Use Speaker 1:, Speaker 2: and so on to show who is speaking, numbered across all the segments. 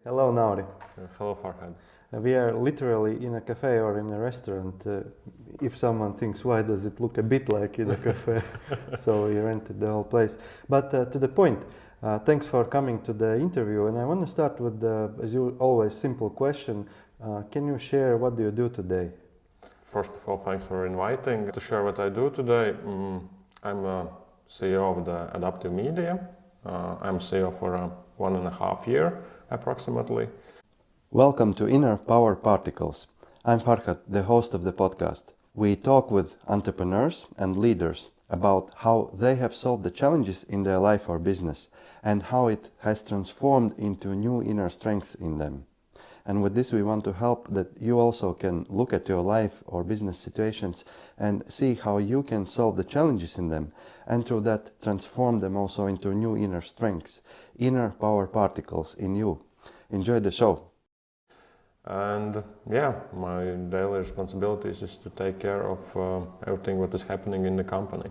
Speaker 1: Hello, Nauri.
Speaker 2: Hello, Farhad.
Speaker 1: We are literally in a cafe or in a restaurant. If someone thinks, why does it look a bit like in a cafe? So we rented the whole place. But to the point, thanks for coming to the interview. And I want to start with, as you always, simple question. Can you share what do you do today?
Speaker 2: First of all, thanks for inviting to share what I do today. I'm a CEO of the Adaptive Media. I'm CEO for 1.5 years approximately.
Speaker 1: Welcome to Inner Power Particles. I'm Farhad, the host of the podcast. We talk with entrepreneurs and leaders about how they have solved the challenges in their life or business and how it has transformed into new inner strength in them. And with this, we want to help that you also can look at your life or business situations and see how you can solve the challenges in them, and through that transform them also into new inner strengths, inner power particles in you. Enjoy the show.
Speaker 2: And my daily responsibilities is to take care of everything what is happening in the company.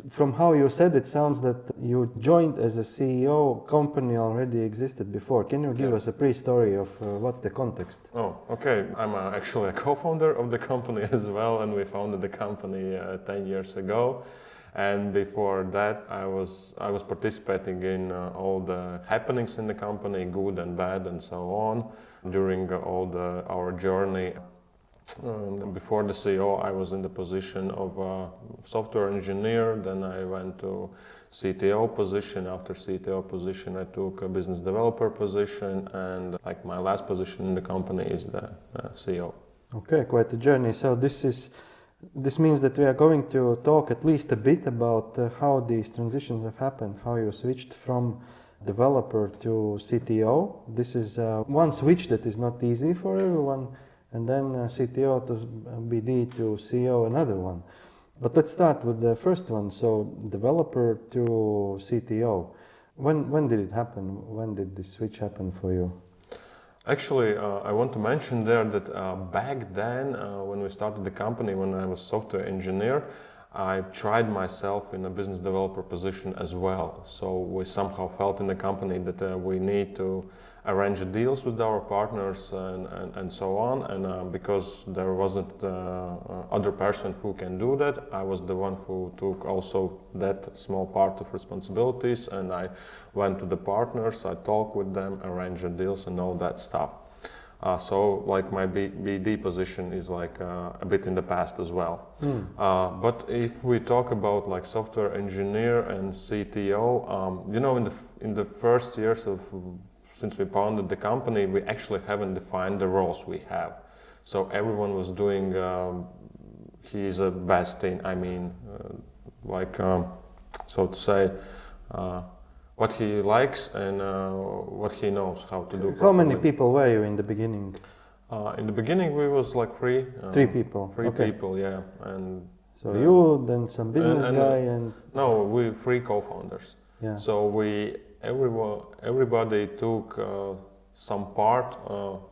Speaker 1: From how you said, it sounds that you joined as a CEO, company already existed before. Can you give us a pre-story of what's the context?
Speaker 2: Oh, okay. I'm actually a co-founder of the company as well, and we founded the company 10 years ago. And before that, I was participating in all the happenings in the company, good and bad, and so on, during our journey. Before the CEO, I was in the position of a software engineer. Then I went to CTO position. After CTO position, I took a business developer position, and my last position in the company is the CEO.
Speaker 1: Okay, quite a journey. So this means that we are going to talk at least a bit about how these transitions have happened, how you switched from developer to CTO. This is one switch that is not easy for everyone, and then CTO to BD to CEO, another one. But let's start with the first one. So developer to CTO. When did it happen? When did this switch happen for you?
Speaker 2: Actually, I want to mention there that back then, when we started the company, when I was software engineer, I tried myself in a business developer position as well. So we somehow felt in the company that we need to arrange deals with our partners and so on. And because there wasn't other person who can do that, I was the one who took also that small part of responsibilities. And I went to the partners, I talked with them, arranged deals and all that stuff. So my BD position is a bit in the past as well. But if we talk about software engineer and CTO, in the first years since we founded the company, we actually haven't defined the roles we have. So everyone was doing his best in, so to say, what he likes and what he knows how to do.
Speaker 1: How many people were you in the beginning?
Speaker 2: In the beginning, we was three.
Speaker 1: Three people.
Speaker 2: Three people, yeah. And
Speaker 1: so you, then some business guy, and
Speaker 2: no, we three co-founders.
Speaker 1: Yeah.
Speaker 2: So everybody took some part of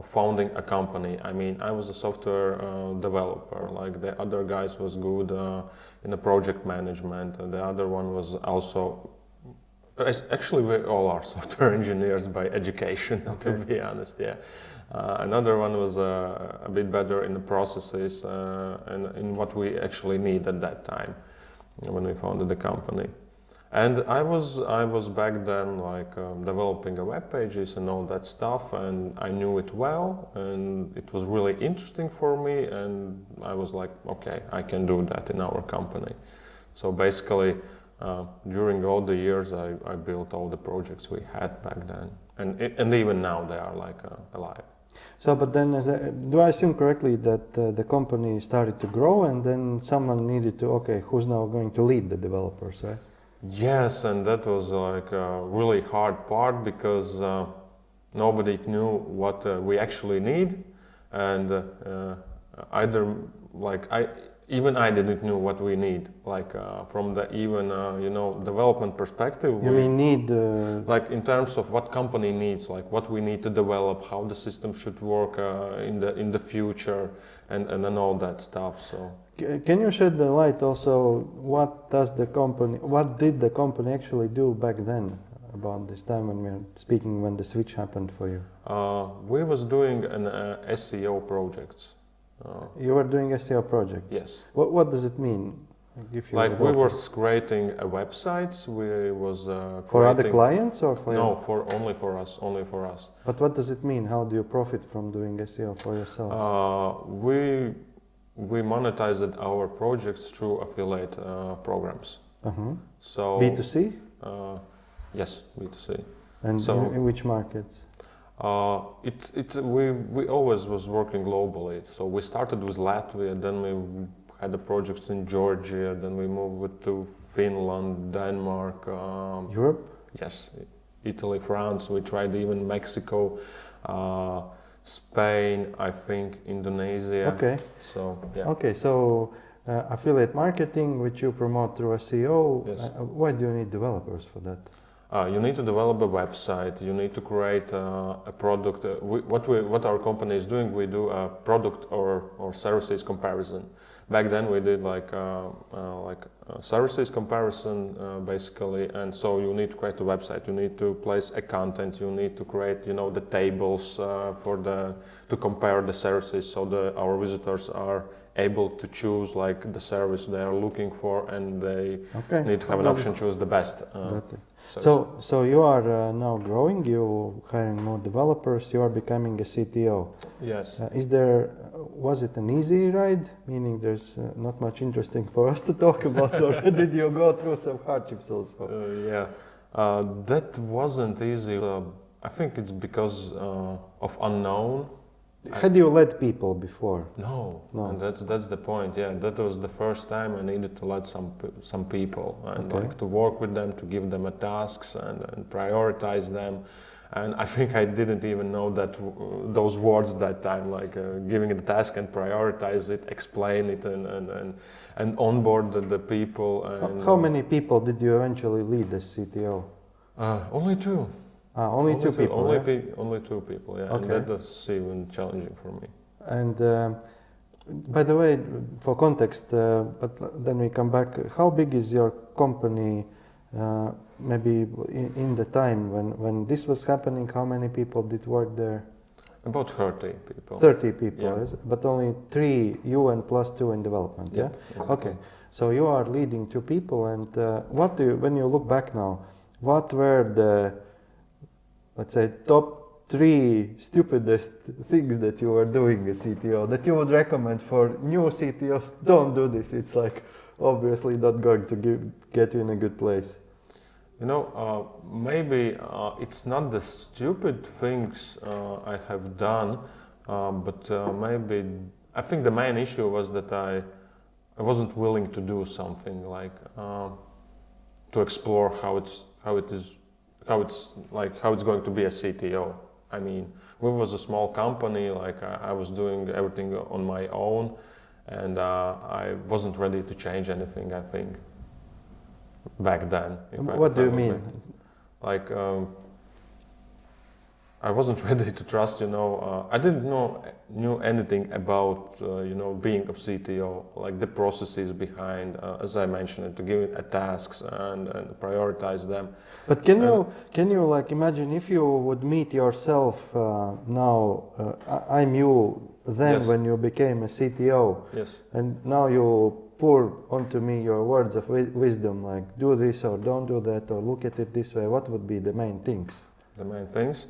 Speaker 2: founding a company. I was a software developer. The other guys was good in the project management. And the other one was also. Actually, we all are software engineers by education, to be honest. Yeah. Another one was a bit better in the processes and in what we actually need at that time when we founded the company. And I was back then developing web pages and all that stuff, and I knew it well, and it was really interesting for me, and I was like, okay, I can do that in our company. So basically, during all the years, I built all the projects we had back then, and even now they are alive.
Speaker 1: So, but then, do I assume correctly that the company started to grow, and then someone needed to, okay, who's now going to lead the developers, right?
Speaker 2: Yes, and that was a really hard part because nobody knew what we actually need, and even I didn't know what we need. From the development perspective.
Speaker 1: You mean need?
Speaker 2: In terms of what company needs, what we need to develop, how the system should work in the future, and then all that stuff. So.
Speaker 1: Can you shed the light also? What did the company actually do back then? about this time when we're speaking when the switch happened for you?
Speaker 2: We was doing an SEO projects.
Speaker 1: You were doing SEO projects?
Speaker 2: Yes.
Speaker 1: What does it mean? If you
Speaker 2: Like
Speaker 1: would
Speaker 2: we
Speaker 1: help
Speaker 2: were
Speaker 1: us.
Speaker 2: creating a websites. We was
Speaker 1: For other
Speaker 2: creating-
Speaker 1: clients or for
Speaker 2: No,
Speaker 1: you?
Speaker 2: for only for us. Only for us.
Speaker 1: But what does it mean? How do you profit from doing SEO for yourselves?
Speaker 2: We monetized our projects through affiliate programs.
Speaker 1: Uh-huh.
Speaker 2: So
Speaker 1: B2C?
Speaker 2: Yes, B2C.
Speaker 1: And
Speaker 2: So-
Speaker 1: in which markets?
Speaker 2: We always was working globally. So we started with Latvia, then we had the projects in Georgia, then we moved to Finland, Denmark.
Speaker 1: Europe?
Speaker 2: Yes, Italy, France. We tried even Mexico, Spain, I think Indonesia.
Speaker 1: Okay.
Speaker 2: So yeah.
Speaker 1: Okay, so affiliate marketing, which you promote through SEO,
Speaker 2: Yes.
Speaker 1: Why do you need developers for that?
Speaker 2: You need to develop a website. You need to create a product. What our company is doing, we do a product or services comparison. Back then, we did like services comparison basically, and so you need to create a website. You need to place a content. You need to create, the tables to compare the services, so our visitors are able to choose like the service they are looking for, and they
Speaker 1: Okay.
Speaker 2: need to have an
Speaker 1: Got
Speaker 2: option to choose the best.
Speaker 1: Got it.
Speaker 2: service.
Speaker 1: So you are now growing, you hiring more developers, you are becoming a CTO.
Speaker 2: Yes.
Speaker 1: Was it an easy ride? Meaning there's not much interesting for us to talk about, or did you go through some hardships also?
Speaker 2: Yeah, that wasn't easy. I think it's because of unknown.
Speaker 1: Had you led people before?
Speaker 2: No,
Speaker 1: No.
Speaker 2: and that's the point. Yeah, that was the first time I needed to lead some people and
Speaker 1: Okay.
Speaker 2: like to work with them, to give them a tasks and prioritize them. And I think I didn't even know that those words that time, like giving it a task and prioritize it, explain it, and onboard the people. And
Speaker 1: How many people did you eventually lead as CTO?
Speaker 2: Only two.
Speaker 1: Only two people.
Speaker 2: Only two people. Yeah,
Speaker 1: Okay.
Speaker 2: and that was even challenging for me.
Speaker 1: And by the way, for context, but then we come back. How big is your company? Maybe in the time when this was happening, how many people did work there?
Speaker 2: About 30 people.
Speaker 1: 30 people,
Speaker 2: Yeah.
Speaker 1: but only 3 you and plus 2 in development. Yeah.
Speaker 2: exactly.
Speaker 1: Okay. So you are leading 2 people, and when you look back now, what were the, let's say, top 3 stupidest things that you were doing as CTO that you would recommend for new CTOs? Don't do this. It's like obviously not going to get you in a good place.
Speaker 2: Maybe it's not the stupid things I have done, but maybe I think the main issue was that I wasn't willing to do something like to explore how it's going to be a CTO. I mean, we was a small company. Like I was doing everything on my own, and I wasn't ready to change anything. I think back then.
Speaker 1: What do you mean?
Speaker 2: Like I wasn't ready to trust. I didn't knew anything about being a CTO, like the processes behind, as I mentioned, to give it a tasks and prioritize them.
Speaker 1: But can you like imagine if you would meet yourself now? I'm you then
Speaker 2: Yes.
Speaker 1: when you became a CTO,
Speaker 2: Yes.
Speaker 1: and now you pour onto me your words of wisdom, like do this or don't do that or look at it this way. What would be the main things?
Speaker 2: The main things,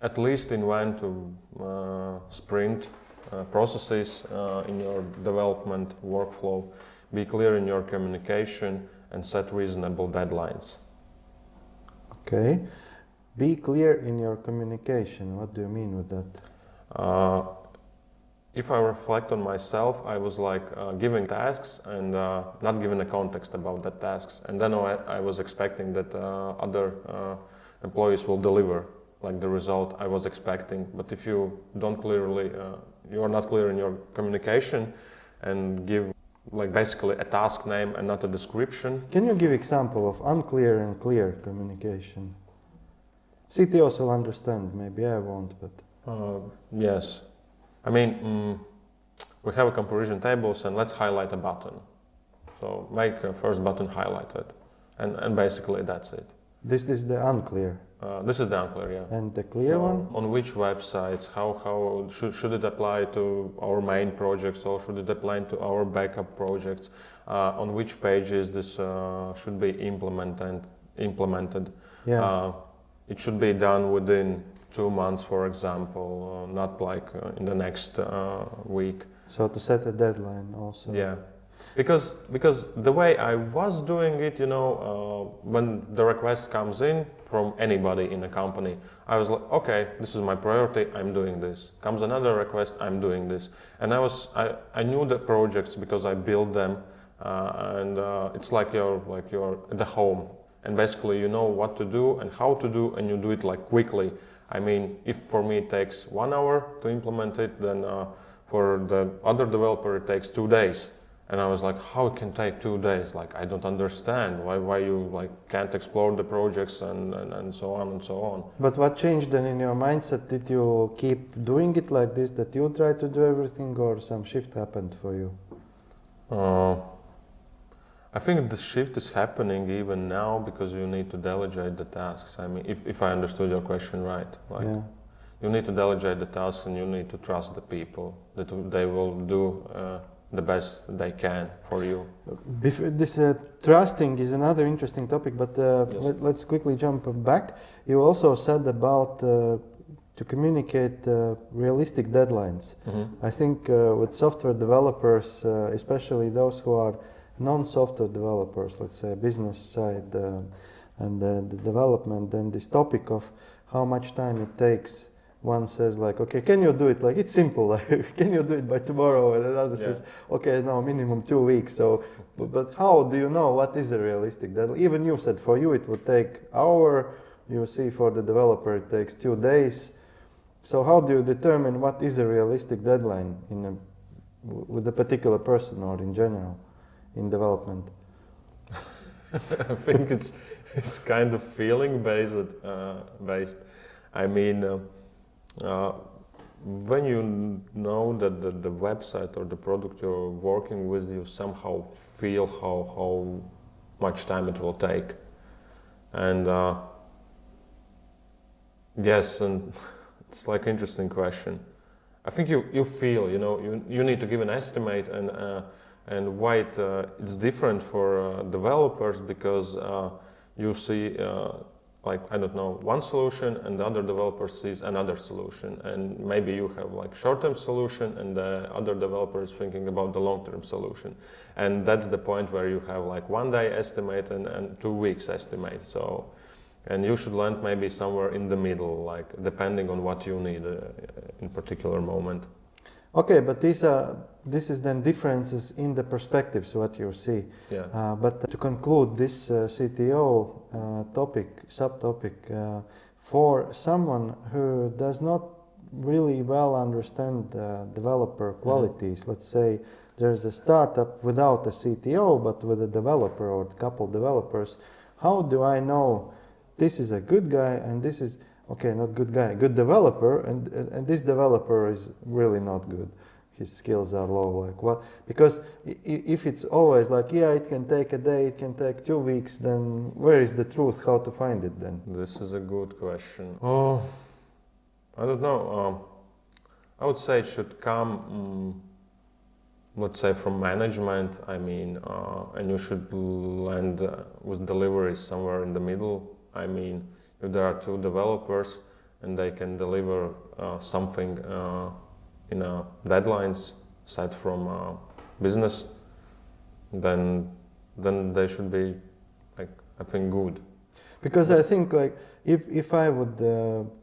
Speaker 2: at least invent sprint processes in your development workflow. Be clear in your communication and set reasonable deadlines.
Speaker 1: Okay. Be clear in your communication. What do you mean with that?
Speaker 2: If I reflect on myself, I was like giving tasks and not giving a context about the tasks. And then I was expecting that other employees will deliver like the result I was expecting. But if you don't clearly, you are not clear in your communication and give like basically a task name and not a description.
Speaker 1: Can you give example of unclear and clear communication? CTOs will understand, maybe I won't, but...
Speaker 2: Yes. I mean, we have a comparison tables and let's highlight a button. So make a first button highlighted and basically that's it.
Speaker 1: This is the unclear.
Speaker 2: This is the unclear, yeah.
Speaker 1: And the clear one?
Speaker 2: On which websites? How should it apply to our main projects, or should it apply to our backup projects? On which pages this should be implemented?
Speaker 1: Yeah.
Speaker 2: It should be done within 2 months, for example, not like in the next week.
Speaker 1: So to set a deadline also.
Speaker 2: Yeah, because the way I was doing it, when the request comes in from anybody in a company, I was like, okay, this is my priority, I'm doing this. Comes another request, I'm doing this. And I knew the projects because I built them, and it's like you're at the home, and basically you know what to do and how to do, and you do it like quickly. I mean, if for me it takes 1 hour to implement it, then for the other developer it takes 2 days. And I was like, how it can take 2 days? Like, I don't understand why you like can't explore the projects and so on and so on.
Speaker 1: But what changed then in your mindset? Did you keep doing it like this, that you try to do everything, or some shift happened for you?
Speaker 2: I think the shift is happening even now because you need to delegate the tasks. I mean, if I understood your question right, like you need to delegate the tasks and you need to trust the people that they will do the best they can for you.
Speaker 1: This trusting is another interesting topic, but
Speaker 2: Yes.
Speaker 1: let's quickly jump back. You also said about to communicate realistic deadlines.
Speaker 2: Mm-hmm.
Speaker 1: I think with software developers, especially those who are non-software developers, let's say business side and the development, then this topic of how much time it takes. One says like, okay, can you do it? Like, it's simple. Like, can you do it by tomorrow? And another says, okay, no, minimum 2 weeks. So, but how do you know what is a realistic deadline? Even you said for you it would take hour. You see, for the developer it takes 2 days. So how do you determine what is a realistic deadline with a particular person or in general in development?
Speaker 2: I think it's kind of feeling based. I mean, when you know that the website or the product you're working with, you somehow feel how much time it will take. And yes, and it's like interesting question. I think you feel, you need to give an estimate, and why it's different for developers, because you see like, I don't know, one solution and the other developer sees another solution, and maybe you have like short-term solution and the other developer is thinking about the long-term solution, and that's the point where you have like 1 day estimate and 2 weeks estimate. So, and you should land maybe somewhere in the middle, like depending on what you need in particular moment.
Speaker 1: Okay, but this is then differences in the perspectives what you see.
Speaker 2: Yeah.
Speaker 1: But to conclude this CTO subtopic, for someone who does not really well understand developer qualities, let's say there's a startup without a CTO but with a developer or a couple developers, how do I know this is a good guy and this is not good guy, good developer, and this developer is really not good. His skills are low. Like what? Because if it's always like, it can take a day, it can take 2 weeks, then where is the truth? How to find it then?
Speaker 2: This is a good question. Oh, I don't know. I would say it should come, let's say, from management. I mean, and you should land with deliveries somewhere in the middle. I mean, if there are 2 developers and they can deliver something in deadlines set from business, then they should be, like, I think, good.
Speaker 1: Because I think, like, if I would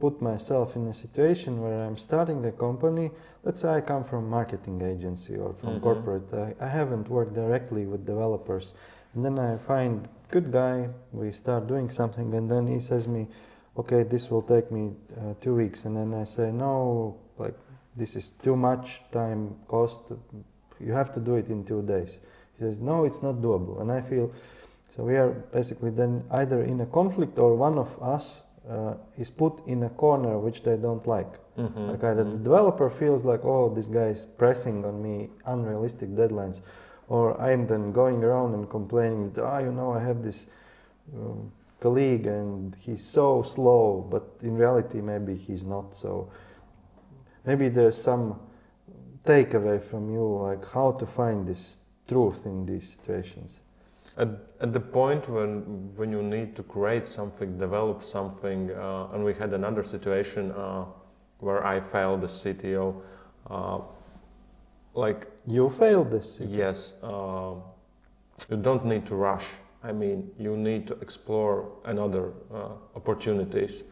Speaker 1: put myself in a situation where I'm starting a company, let's say I come from marketing agency or from corporate, I haven't worked directly with developers, and then I find good guy, we start doing something, and then he says me, okay, this will take me 2 weeks, and then I say, no, like, this is too much time cost, you have to do it in 2 days. He says, no, it's not doable, and I feel, so we are basically then either in a conflict or one of us is put in a corner which they don't like. Like either the developer feels like, oh, this guy is pressing on me unrealistic deadlines, or I'm then going around and complaining that, I have this colleague and he's so slow, but in reality maybe he's not. So maybe there's some takeaway from you, like how to find this truth in these situations.
Speaker 2: At the point when you need to create something, develop something, and we had another situation where I failed as CTO, like
Speaker 1: you failed this CTO.
Speaker 2: Yes, you don't need to rush. I mean, you need to explore another opportunities.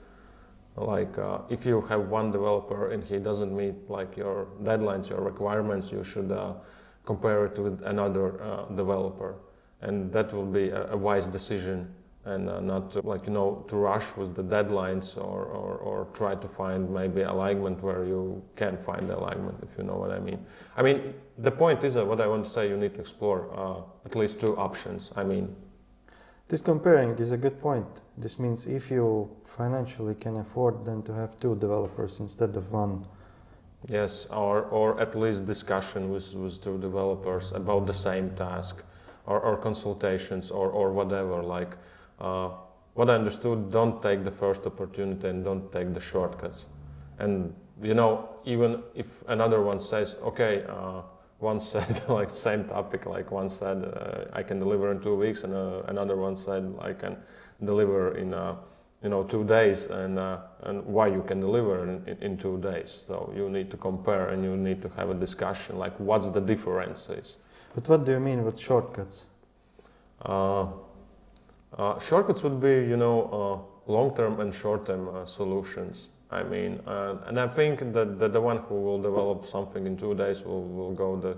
Speaker 2: Like if you have one developer and he doesn't meet like your deadlines, your requirements, you should compare it with another developer, and that will be a wise decision, and not to, like to rush with the deadlines or try to find maybe alignment where you can't find the alignment, if you know what I mean. I mean, the point is that what I want to say, you need to explore at least two options. I mean,
Speaker 1: this comparing is a good point. This means if you financially can afford then to have two developers instead of one.
Speaker 2: Yes, or at least discussion with two developers about the same task, or consultations or whatever. Like what I understood, don't take the first opportunity and don't take the shortcuts. And even if another one says, okay, one said like same topic, like one said I can deliver in 2 weeks, and another one said I can deliver in 2 days, and why you can deliver in 2 days. So you need to compare and you need to have a discussion, like what's the differences.
Speaker 1: But what do you mean with shortcuts?
Speaker 2: Shortcuts would be long-term and short-term solutions. I mean, and I think that the one who will develop something in 2 days will go the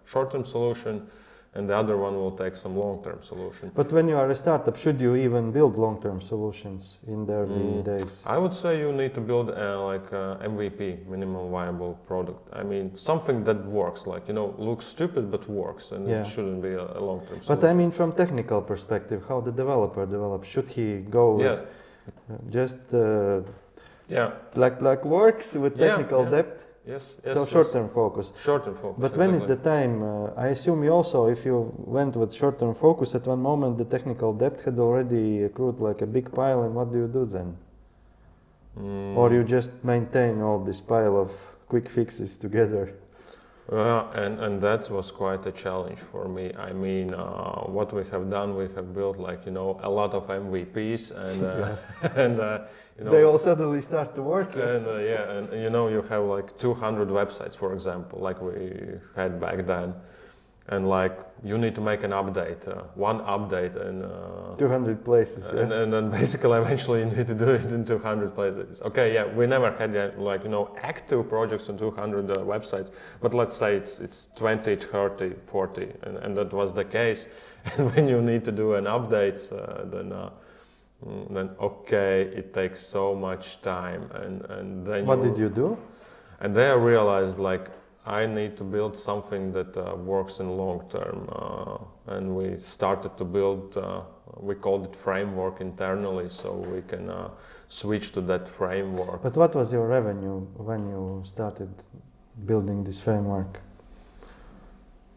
Speaker 2: short-term solution, and the other one will take some long-term solution.
Speaker 1: But when you are a startup, should you even build long-term solutions in the early days?
Speaker 2: I would say you need to build MVP, minimum viable product. I mean, something that works, looks stupid but works, and it shouldn't be a long-term solution.
Speaker 1: But I mean, from technical perspective, how the developer develops, should he go with just like works with technical depth?
Speaker 2: Yes.
Speaker 1: So short-term focus.
Speaker 2: Short-term focus.
Speaker 1: But when is the time? I assume you also, if you went with short-term focus, at one moment the technical depth had already accrued like a big pile, and what do you do then? Or you just maintain all this pile of quick fixes together?
Speaker 2: And that was quite a challenge for me. I mean, what we have done, we have built a lot of MVPs, and
Speaker 1: they all suddenly start to work.
Speaker 2: And you have like 200 websites, for example, like we had back then, and you need to make an update, one update, and
Speaker 1: 200 places.
Speaker 2: And then basically eventually you need to do it in 200 places. Okay, we never had active projects on 200 websites, but let's say it's 20, 30, 40, and that was the case. And when you need to do an update, then okay, it takes so much time, and then
Speaker 1: what did you do?
Speaker 2: And then I realized I need to build something that works in long term, and we started to build, we called it framework internally, so we can switch to that framework.
Speaker 1: But what was your revenue when you started building this framework?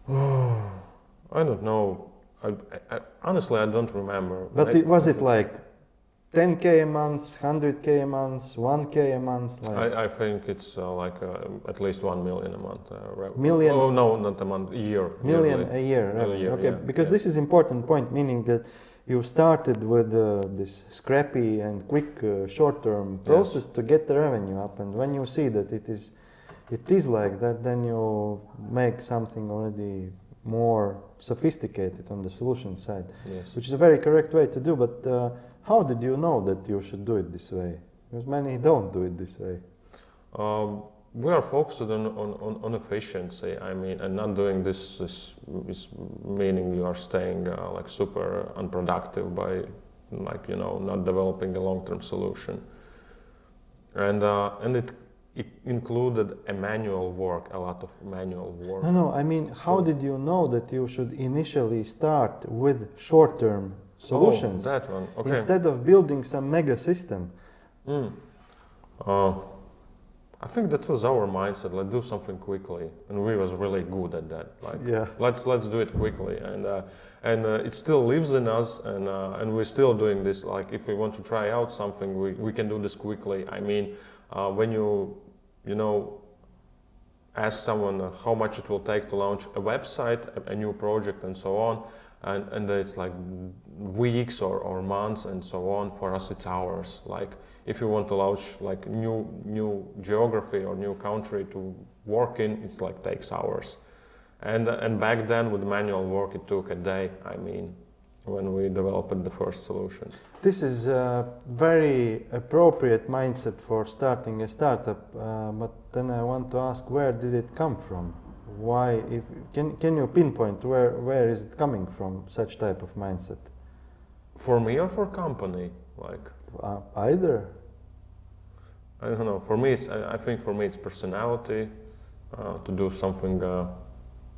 Speaker 2: I don't know. Honestly, I don't remember.
Speaker 1: But was it like 10K a month, 100K a month, 1K a month?
Speaker 2: I think it's at least 1 million a month.
Speaker 1: Million?
Speaker 2: Oh no, not a month, a year.
Speaker 1: Million a year revenue. Okay, because this is important point, meaning that you started with this scrappy and quick short-term process to get the revenue up, and when you see that it is like that, then you make something already more sophisticated on the solution side, which is a very correct way to do. But how did you know that you should do it this way? Because many don't do it this way.
Speaker 2: We are focused on efficiency. I mean, and not doing this is meaning you are staying super unproductive by not developing a long-term solution. And it included a lot of manual work.
Speaker 1: No, I mean, how did you know that you should initially start with short-term solutions?
Speaker 2: Oh, that one. Okay.
Speaker 1: Instead of building some mega system.
Speaker 2: I think that was our mindset. Let's do something quickly, and we was really good at that. Like,
Speaker 1: Yeah.
Speaker 2: let's do it quickly, and it still lives in us, and we're still doing this. Like, if we want to try out something, we can do this quickly. I mean, when you know, ask someone how much it will take to launch a website, a new project, and so on, and it's like weeks or months and so on. For us, it's hours. Like, if you want to launch like new geography or new country to work in, it's like takes hours. And back then with manual work, it took a day. I mean, when we developed the first solution.
Speaker 1: This is a very appropriate mindset for starting a startup, but then I want to ask, where did it come from? Why? Can you pinpoint where is it coming from? Such type of mindset.
Speaker 2: For me or for company, like.
Speaker 1: Either.
Speaker 2: I don't know. For me, I think for me it's personality, to do something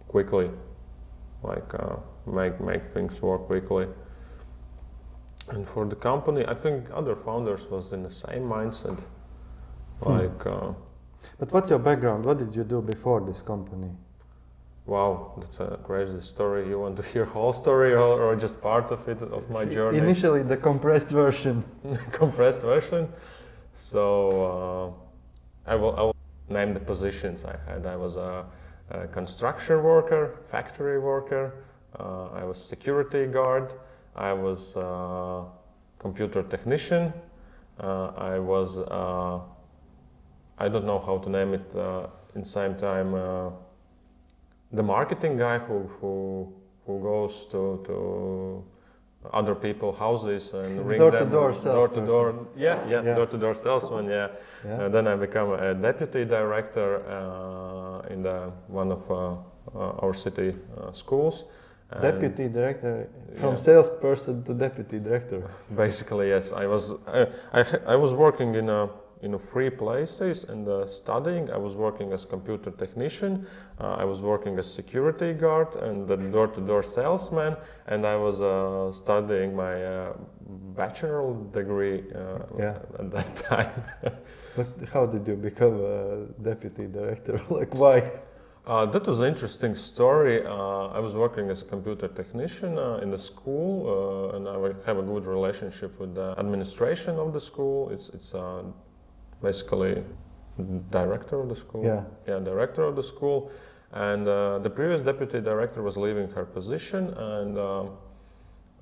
Speaker 2: quickly, like make things work quickly. And for the company, I think other founders was in the same mindset, like.
Speaker 1: But what's your background? What did you do before this company?
Speaker 2: Wow, that's a crazy story. You want to hear whole story or just part of it, of my journey?
Speaker 1: Initially, the compressed version.
Speaker 2: Compressed version. So I will name the positions I had. I was a construction worker, factory worker. I was security guard. I was a computer technician. I was I don't know how to name it. In same time. The marketing guy who goes to other people's houses and ring them
Speaker 1: door
Speaker 2: to door. Yeah, door-to-door salesman. Yeah. Then I become a deputy director in one of our city schools.
Speaker 1: Deputy director, from salesperson to deputy director.
Speaker 2: Basically, yes. I was working in 3 places and studying. I was working as computer technician, I was working as security guard and the door-to-door salesman, and I was studying my bachelor degree at that time.
Speaker 1: But how did you become a deputy director? Like, why?
Speaker 2: That was an interesting story. I was working as a computer technician in the school, and I have a good relationship with the administration of the school. It's basically director of the school. Yeah, director of the school. And the previous deputy director was leaving her position, and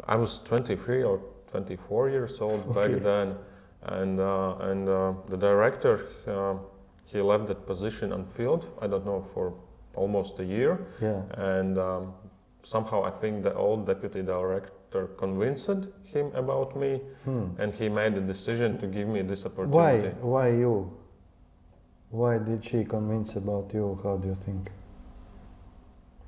Speaker 2: I was 23 or 24 years old back then. And the director, he left that position unfilled, I don't know, for almost a year.
Speaker 1: Yeah.
Speaker 2: And somehow I think the old deputy director convinced him about me, and he made the decision to give me this opportunity.
Speaker 1: Why you? Why did she convince about you? How do you think?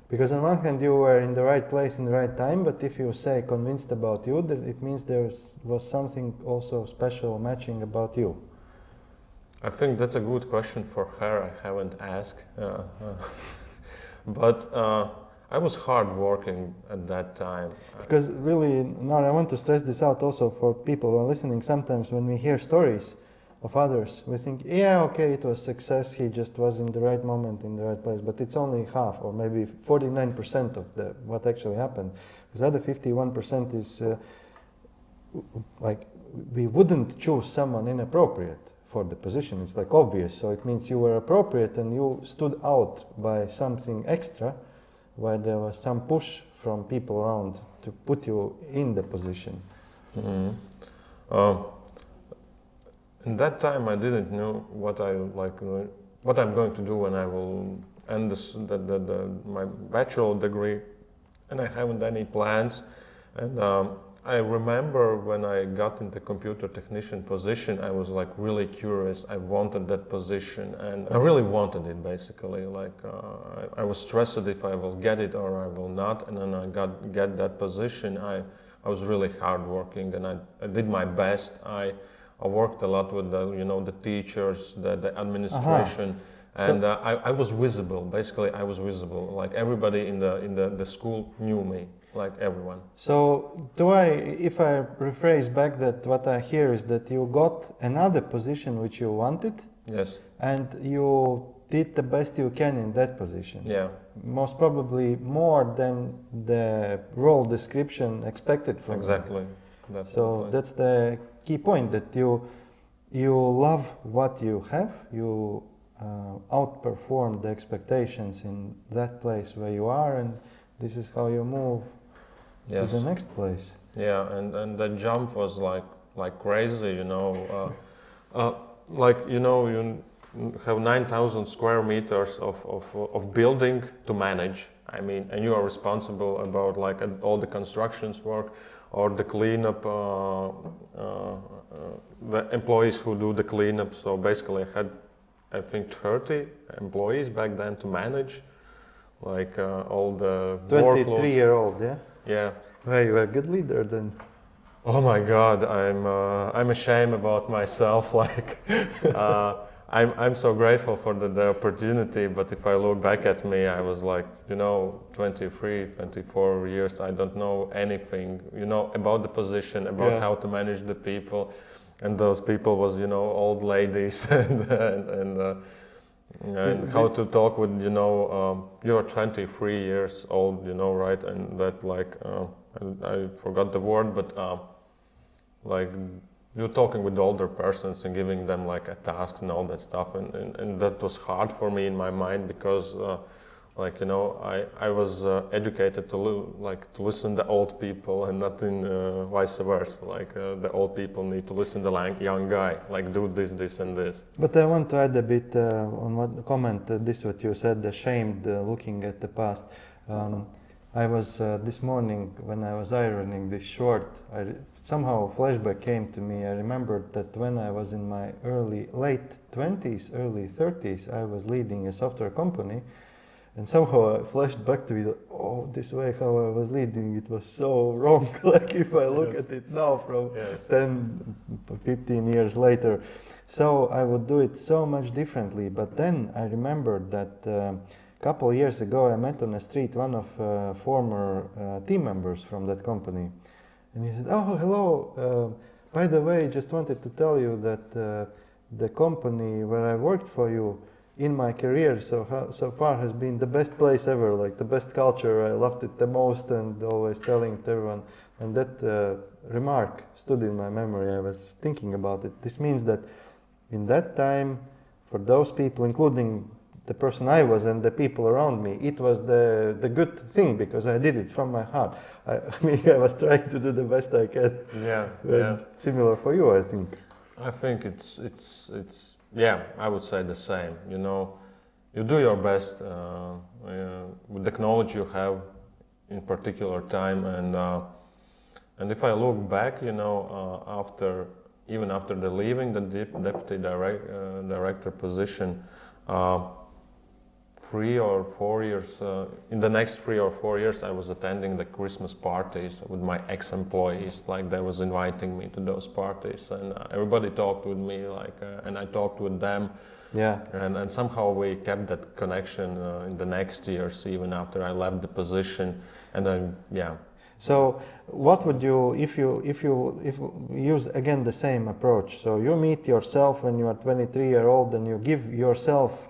Speaker 1: Because on one hand you were in the right place in the right time, but if you say convinced about you, then it means there was something also special matching about you.
Speaker 2: I think that's a good question for her. I haven't asked, but I was hard working at that time.
Speaker 1: Because really, now I want to stress this out also for people who are listening. Sometimes when we hear stories of others, we think, yeah, okay, it was success, he just was in the right moment, in the right place, but it's only half or maybe 49% of what actually happened. Because the other 51% is like, we wouldn't choose someone inappropriate for the position. It's like obvious, so it means you were appropriate and you stood out by something extra, where there was some push from people around to put you in the position.
Speaker 2: In that time, I didn't know what I'm going to do when I will end my bachelor degree, and I haven't any plans. And I remember when I got into computer technician position, I was like really curious. I wanted that position, and I really wanted it basically. Like I was stressed if I will get it or I will not. And then I get that position. I was really hardworking, and I did my best. I worked a lot with the teachers, the administration. And I was visible. Basically, I was visible. Like everybody in the school knew me. Like everyone.
Speaker 1: So if I rephrase back that what I hear is that you got another position which you wanted,
Speaker 2: Yes.
Speaker 1: and you did the best you can in that position.
Speaker 2: Yeah.
Speaker 1: Most probably more than the role description expected from you.
Speaker 2: Exactly.
Speaker 1: So that's the key point, that you love what you have, you outperform the expectations in that place where you are, and this is how you move to the next place.
Speaker 2: Yeah, and the jump was like crazy, you know. Like, you know, you have 9,000 square meters of building to manage. I mean, and you are responsible about like all the constructions work or the cleanup, the employees who do the cleanup. So basically, I had, I think, 30 employees back then to manage, like all the
Speaker 1: 23-year-old, yeah?
Speaker 2: Yeah.
Speaker 1: Well, you are a good leader then.
Speaker 2: Oh my God, I'm ashamed about myself. Like, I'm so grateful for the opportunity. But if I look back at me, I was like, you know, 23, 24 years. I don't know anything, you know, about the position, about how to manage the people, and those people was, you know, old ladies and how to talk with, you know, you're 23 years old, you know, right? And that like, I forgot the word, but like you're talking with older persons and giving them like a task and all that stuff, and that was hard for me in my mind because like, you know, I was educated to to listen to old people and not in vice versa. Like the old people need to listen to the young guy, like do this and this.
Speaker 1: But I want to add a bit on what comment this what you said, ashamed looking at the past. I was this morning when I was ironing this short, somehow a flashback came to me. I remembered that when I was in my late 20s, early 30s, I was leading a software company. And somehow I flashed back to it, oh, this way how I was leading, it was so wrong. Like if I look at it now from 10, 15 years later. So I would do it so much differently. But then I remembered that a couple of years ago I met on the street one of former team members from that company. And he said, oh, hello, by the way, just wanted to tell you that the company where I worked for you in my career so far has been the best place ever, like the best culture. I loved it the most, and always telling to everyone. And that remark stood in my memory. I was thinking about it. This means that in that time, for those people, including the person I was and the people around me, it was the good thing because I did it from my heart. I mean, I was trying to do the best I can.
Speaker 2: Yeah.
Speaker 1: Similar for you, I think.
Speaker 2: I think it's yeah, I would say the same. You know, you do your best with the knowledge you have in particular time, and if I look back, you know, even after the leaving the deputy director position, 3 or 4 years, in the next 3 or 4 years, I was attending the Christmas parties with my ex-employees. Like they was inviting me to those parties, and everybody talked with me, like, and I talked with them.
Speaker 1: Yeah.
Speaker 2: And somehow we kept that connection in the next years, even after I left the position. And then, yeah.
Speaker 1: So, what would you, if you use again the same approach? So you meet yourself when you are 23-year-old, and you give yourself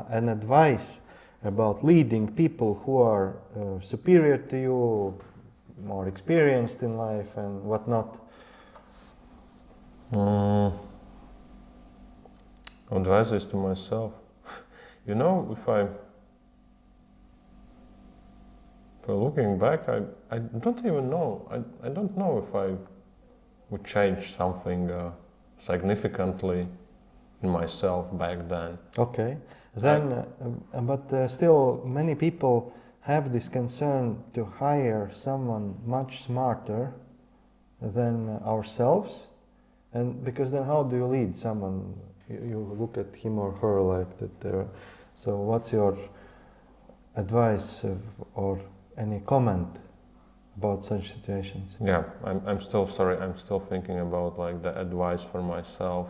Speaker 1: an advice about leading people who are superior to you, more experienced in life and whatnot.
Speaker 2: Advice is to myself. You know, if I'm looking back, I don't even know. I don't know if I would change something significantly in myself back then.
Speaker 1: Okay. Then, but still, many people have this concern to hire someone much smarter than ourselves, and because then how do you lead someone? You look at him or her like that. So, what's your advice or any comment about such situations?
Speaker 2: Yeah, I'm still sorry. I'm still thinking about like the advice for myself.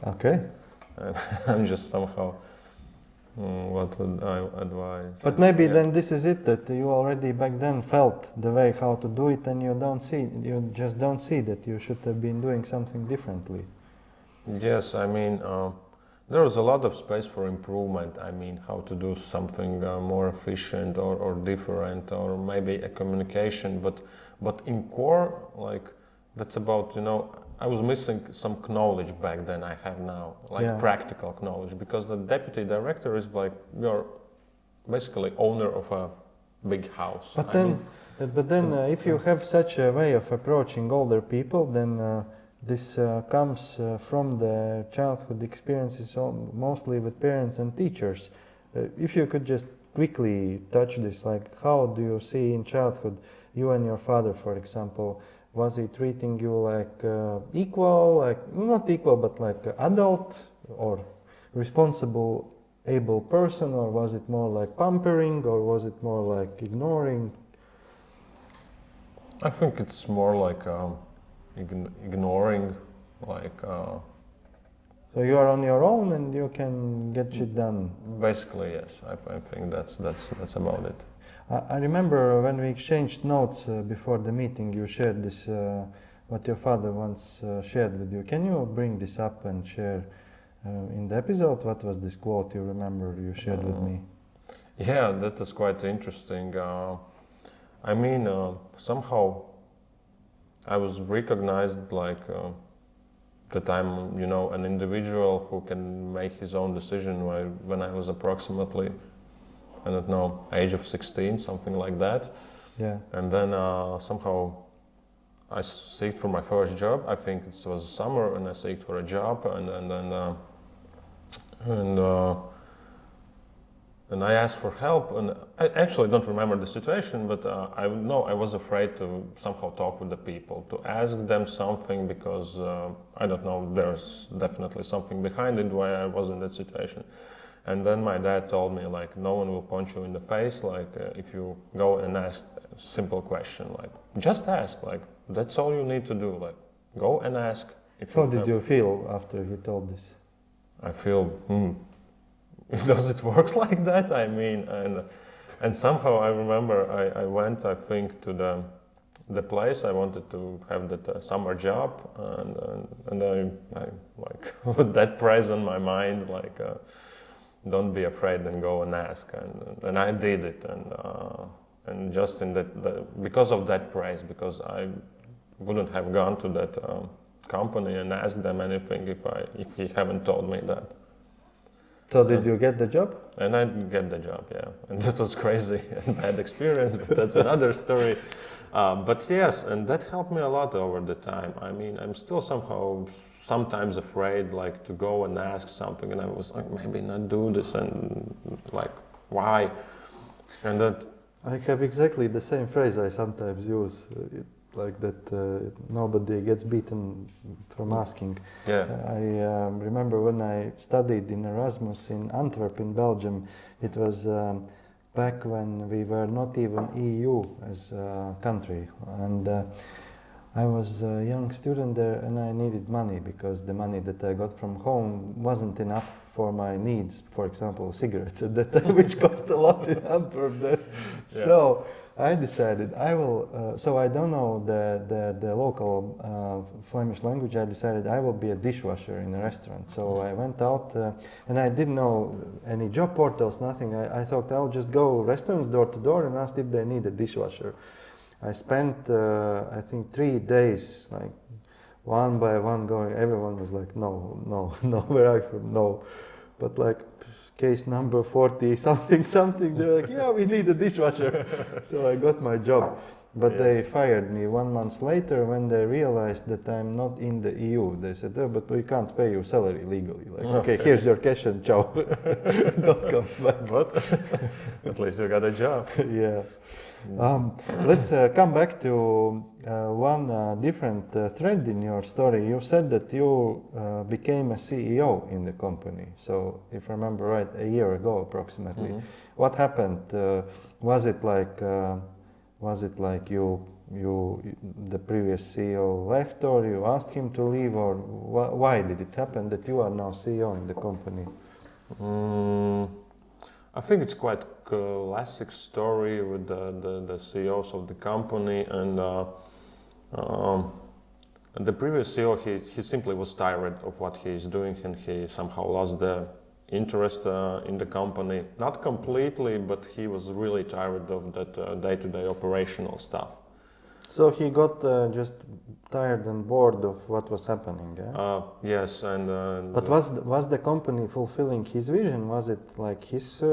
Speaker 1: Okay.
Speaker 2: I'm just somehow. What would I advise?
Speaker 1: But maybe then this is it, that you already back then felt the way how to do it, and you just don't see that you should have been doing something differently.
Speaker 2: Yes, I mean, There was a lot of space for improvement. I mean, how to do something more efficient or different, or maybe a communication. But in core, like that's about, I was missing some knowledge back then I have now, like practical knowledge, because the deputy director is like you're basically owner of a big house.
Speaker 1: But then, if you have such a way of approaching older people, then this comes from the childhood experiences, mostly with parents and teachers. If you could just quickly touch this, like how do you see in childhood, you and your father, for example, was he treating you like equal, like not equal, but like adult or responsible, able person, or was it more like pampering, or was it more like ignoring?
Speaker 2: I think it's more like ignoring, like.
Speaker 1: So you are on your own and you can get shit done.
Speaker 2: Basically, yes. I think that's about it.
Speaker 1: I remember when we exchanged notes before the meeting, you shared this, what your father once shared with you. Can you bring this up and share in the episode? What was this quote you remember you shared with me?
Speaker 2: Yeah, that is quite interesting. I mean, somehow I was recognized like that I'm, an individual who can make his own decision when I was approximately, I don't know, age of 16, something like that.
Speaker 1: Yeah.
Speaker 2: And then somehow I seeked for my first job. I think it was summer, and I seeked for a job, and I asked for help. And I actually don't remember the situation, but I know I was afraid to somehow talk with the people, to ask them something, because I don't know, there's definitely something behind it why I was in that situation. And then my dad told me, like, no one will punch you in the face, like, if you go and ask a simple question, like, just ask, like, that's all you need to do, like, go and ask.
Speaker 1: How did you feel after he told this?
Speaker 2: I feel, does it work like that? I mean, and somehow I remember I went, I think, to the place I wanted to have that summer job, and I like, with that prize on my mind, like, don't be afraid and go and ask, and I did it, and just in that because of that praise, because I wouldn't have gone to that company and asked them anything if he haven't told me that.
Speaker 1: So did you get the job?
Speaker 2: And I get the job, yeah, and that was crazy and bad experience, but that's another story. But yes, and that helped me a lot over the time. I mean, I'm still sometimes afraid, like, to go and ask something, and I was like, maybe not do this, and like, why? And that.
Speaker 1: I have exactly the same phrase I sometimes use, like that nobody gets beaten from asking.
Speaker 2: Yeah.
Speaker 1: I remember when I studied in Erasmus in Antwerp in Belgium, it was back when we were not even EU as a country, and I was a young student there, and I needed money because the money that I got from home wasn't enough for my needs, for example, cigarettes at that time, which cost a lot in Antwerp there. Yeah. So I decided I will, so I don't know the local Flemish language, I decided I will be a dishwasher in a restaurant. So I went out and I didn't know any job portals, nothing. I thought I'll just go restaurants door to door and ask if they need a dishwasher. I spent, I think, 3 days, like one by one going, everyone was like, no, where are you from? No. But like case number 40, something, they're like, yeah, we need a dishwasher. So I got my job. But they fired me 1 month later when they realized that I'm not in the EU. They said, oh, but we can't pay you salary legally. Like, okay, here's your cash and ciao. Don't come back.
Speaker 2: But at least you got a job.
Speaker 1: Yeah. Let's come back to one different thread in your story. You said that you became a CEO in the company. So, if I remember right, a year ago approximately. Mm-hmm. What happened? Was it like you the previous CEO left, or you asked him to leave, or why did it happen that you are now CEO in the company?
Speaker 2: I think it's quite a classic story with the CEOs of the company, and the previous CEO, he simply was tired of what he is doing, and he somehow lost the interest in the company. Not completely, but he was really tired of that day-to-day operational stuff.
Speaker 1: So he got just tired and bored of what was happening. Yeah?
Speaker 2: Yes, and
Speaker 1: But was the company fulfilling his vision? Was it like his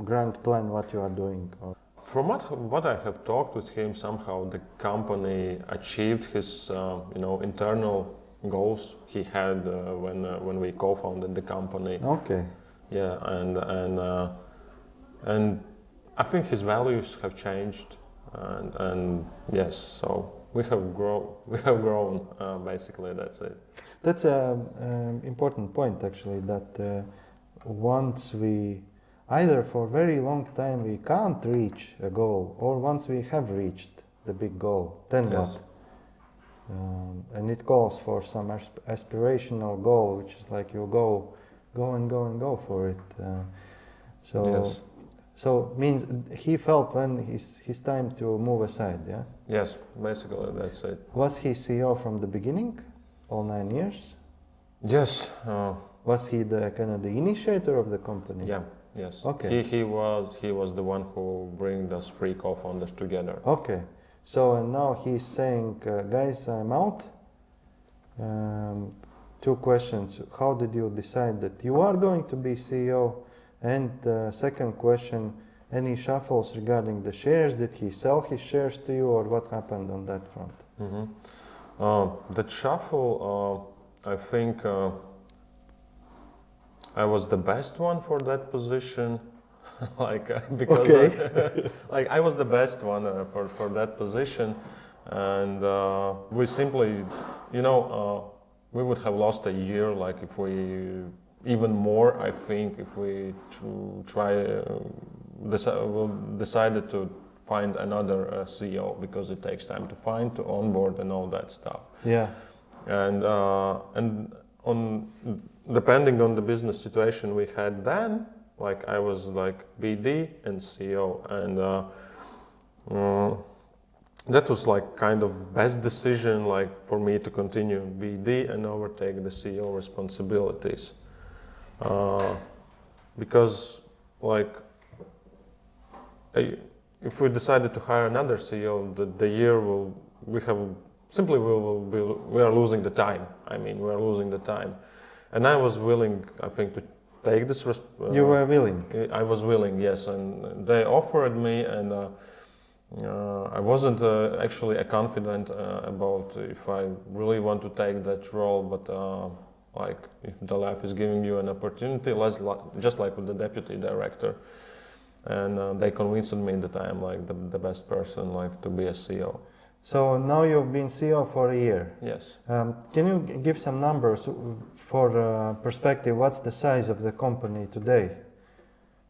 Speaker 1: grand plan what you are doing? Or?
Speaker 2: from what I have talked with him, somehow the company achieved his internal goals he had when we co-founded the company.
Speaker 1: Okay.
Speaker 2: Yeah, and I think his values have changed, and yes, so we have grown. Basically, that's it.
Speaker 1: That's an important point, actually. That once we either for a very long time we can't reach a goal, or once we have reached the big goal, then
Speaker 2: Yes.
Speaker 1: what? And it calls for some aspirational goal, which is like you go and go for it.
Speaker 2: Yes.
Speaker 1: So means he felt when his time to move aside. Yeah.
Speaker 2: Yes, basically that's it.
Speaker 1: Was he CEO from the beginning, all 9 years?
Speaker 2: Yes.
Speaker 1: Was he the kind of the initiator of the company?
Speaker 2: Yeah. Yes.
Speaker 1: Okay.
Speaker 2: He was the one who bring those three co-founders together.
Speaker 1: Okay. So and now he's saying, guys, I'm out. 2 questions. How did you decide that you are going to be CEO? And second question, any shuffles regarding the shares? Did he sell his shares to you, or what happened on that front?
Speaker 2: Mm-hmm. The shuffle, I think I was the best one for that position. Because
Speaker 1: Okay.
Speaker 2: I was the best one for that position, and we simply, we would have lost a year, like if we even more. I think if we decided to find another CEO, because it takes time to find, to onboard, and all that stuff.
Speaker 1: Yeah.
Speaker 2: And on depending on the business situation we had then. Like I was like BD and CEO, and that was like kind of best decision, like for me to continue BD and overtake the CEO responsibilities, because like if we decided to hire another CEO, the year we are losing the time. I mean, we are losing the time, and I was willing, I think, to take this.
Speaker 1: You were willing.
Speaker 2: I was willing, yes, and they offered me, and I wasn't actually confident about if I really want to take that role. But like, if the life is giving you an opportunity, just like with the deputy director, and they convinced me that I am like the best person, like, to be a CEO.
Speaker 1: So now you've been CEO for a year.
Speaker 2: Yes.
Speaker 1: Can you give some numbers for perspective? What's the size of the company today,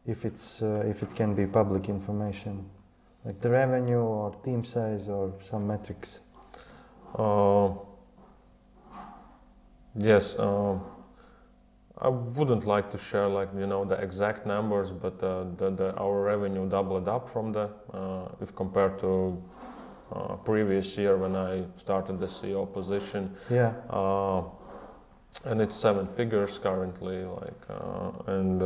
Speaker 1: if it can be public information, like the revenue or team size or some metrics?
Speaker 2: Yes. I wouldn't like to share the exact numbers, but our revenue doubled up from if compared to previous year when I started the CEO position.
Speaker 1: Yeah.
Speaker 2: And it's 7 figures currently, and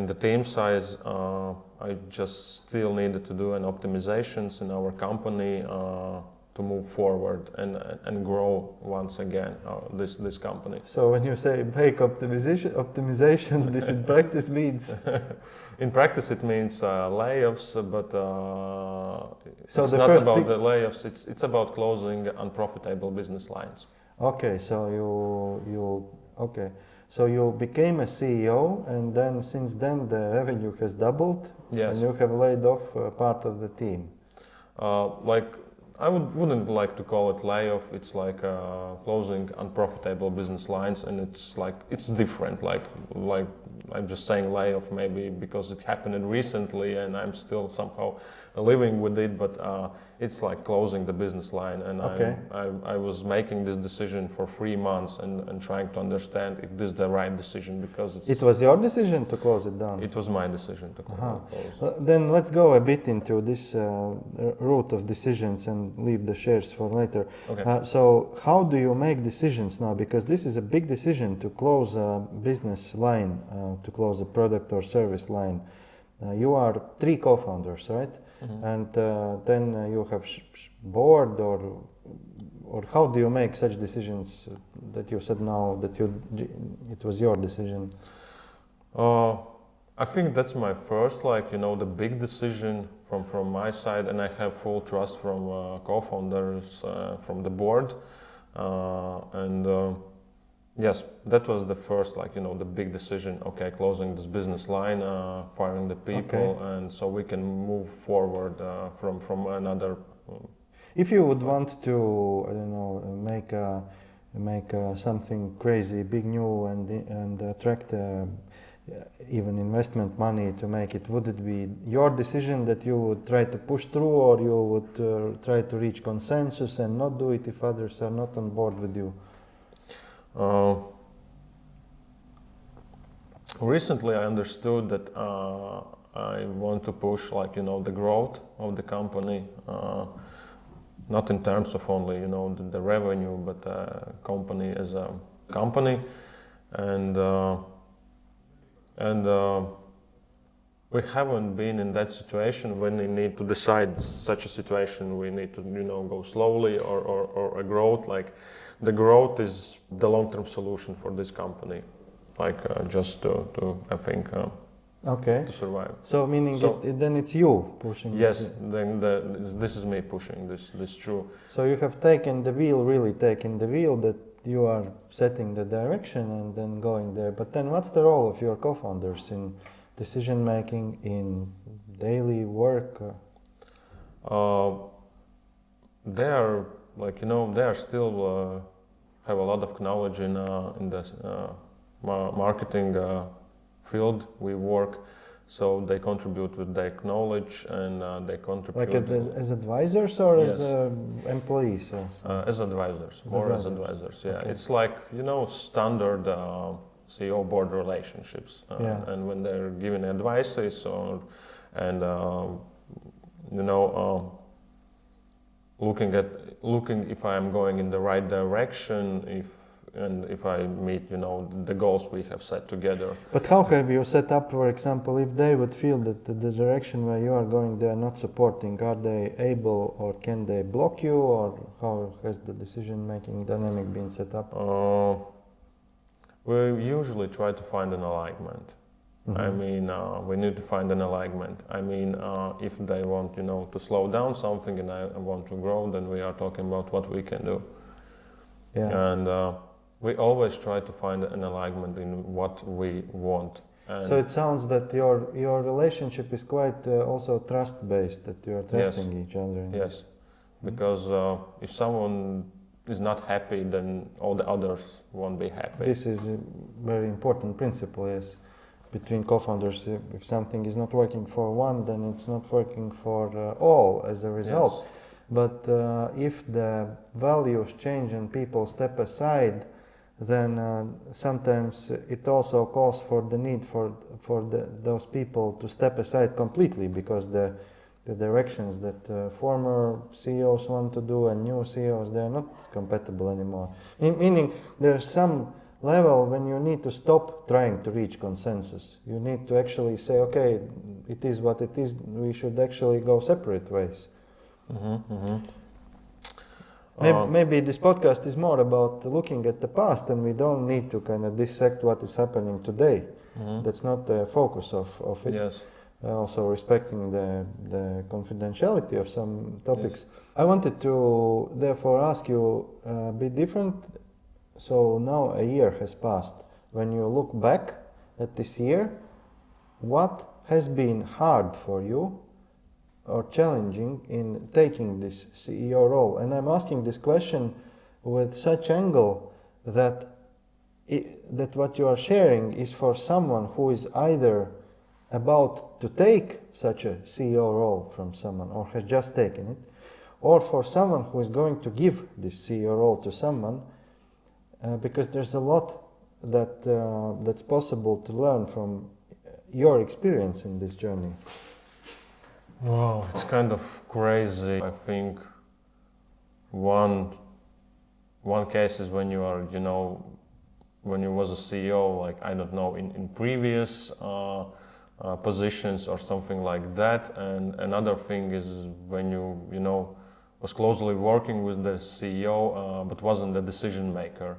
Speaker 2: the team size, I just still needed to do an optimizations in our company to move forward and grow once again this company.
Speaker 1: So when you say make optimizations, this in practice means?
Speaker 2: In practice, it means layoffs, but
Speaker 1: So
Speaker 2: it's
Speaker 1: the
Speaker 2: not
Speaker 1: first
Speaker 2: about
Speaker 1: thing-
Speaker 2: the layoffs. It's about closing unprofitable business lines.
Speaker 1: Okay, so you became a CEO, and then since then the revenue has doubled.
Speaker 2: Yes.
Speaker 1: And you have laid off part of the team.
Speaker 2: I wouldn't like to call it layoff. It's like closing unprofitable business lines, and it's different. Like I'm just saying layoff maybe because it happened recently, and I'm still somehow living with it. But It's like closing the business line, and
Speaker 1: Okay.
Speaker 2: I was making this decision for 3 months and trying to understand if this is the right decision, because
Speaker 1: It was your decision to close it down?
Speaker 2: it was my decision to
Speaker 1: Uh-huh.
Speaker 2: close.
Speaker 1: Then let's go a bit into this route of decisions and leave the shares for later.
Speaker 2: Okay.
Speaker 1: So how do you make decisions now? Because this is a big decision to close a business line, to close a product or service line. You are 3 co-founders, right? And then you have board, or how do you make such decisions that you said now that it was your decision?
Speaker 2: I think that's my first, the big decision from my side, and I have full trust from co-founders, from the board, yes, that was the first, the big decision. Okay, closing this business line, firing the people, and so we can move forward from another.
Speaker 1: If you would want to, I don't know, make something crazy, big, new, and attract even investment money to make it, would it be your decision that you would try to push through, or you would try to reach consensus and not do it if others are not on board with you?
Speaker 2: Recently, I understood that I want to push, the growth of the company, not in terms of only, the revenue, but company as a company, and we haven't been in that situation when we need to decide such a situation. We need to, go slowly or a growth. Like the growth is the long-term solution for this company, just to I think, to survive.
Speaker 1: So meaning then it's you pushing.
Speaker 2: Yes, then this is me pushing this through.
Speaker 1: So you have taken the wheel, that you are setting the direction and then going there. But then what's the role of your co-founders in decision making, in daily work?
Speaker 2: They are they are still have a lot of knowledge in the marketing field we work, so they contribute with their knowledge, and they contribute
Speaker 1: as advisors, or
Speaker 2: yes,
Speaker 1: as employees also?
Speaker 2: as advisors, as advisors. Yeah, okay. It's like standard CEO board relationships, and when they're giving advices looking if I am going in the right direction, if I meet the goals we have set together.
Speaker 1: But how have you set up, for example, if they would feel that the direction where you are going they are not supporting, are they able, or can they block you, or how has the decision making dynamic been set up?
Speaker 2: We usually try to find an alignment. Mm-hmm. I mean, we need to find an alignment. I mean, if they want, to slow down something and I want to grow, then we are talking about what we can do. Yeah. And we always try to find an alignment in what we want. And
Speaker 1: so it sounds that your relationship is quite also trust-based, that you are trusting each other.
Speaker 2: Yes, because if someone is not happy, then all the others won't be happy.
Speaker 1: This is a very important principle, yes. Between co-founders, if something is not working for one, then it's not working for all as a result. Yes. But if the values change and people step aside, then sometimes it also calls for the need for those people to step aside completely, because the directions that former CEOs want to do and new CEOs, they are not compatible anymore. Meaning there's some level when you need to stop trying to reach consensus. You need to actually say, okay, it is what it is, we should actually go separate ways. Mm-hmm, mm-hmm. Maybe this podcast is more about looking at the past, and we don't need to kind of dissect what is happening today. Mm-hmm. That's not the focus of it.
Speaker 2: Yes.
Speaker 1: Also respecting the confidentiality of some topics. Yes. I wanted to therefore ask you a bit different. So now a year has passed. When you look back at this year, what has been hard for you or challenging in taking this CEO role? And I'm asking this question with such angle that what you are sharing is for someone who is either about to take such a CEO role from someone or has just taken it, or for someone who is going to give this CEO role to someone, because there's a lot that's possible to learn from your experience in this journey.
Speaker 2: Wow, it's kind of crazy. I think one case is when you are, when you was a CEO, like, I don't know, in previous positions or something like that. And another thing is when you was closely working with the CEO, but wasn't the decision maker.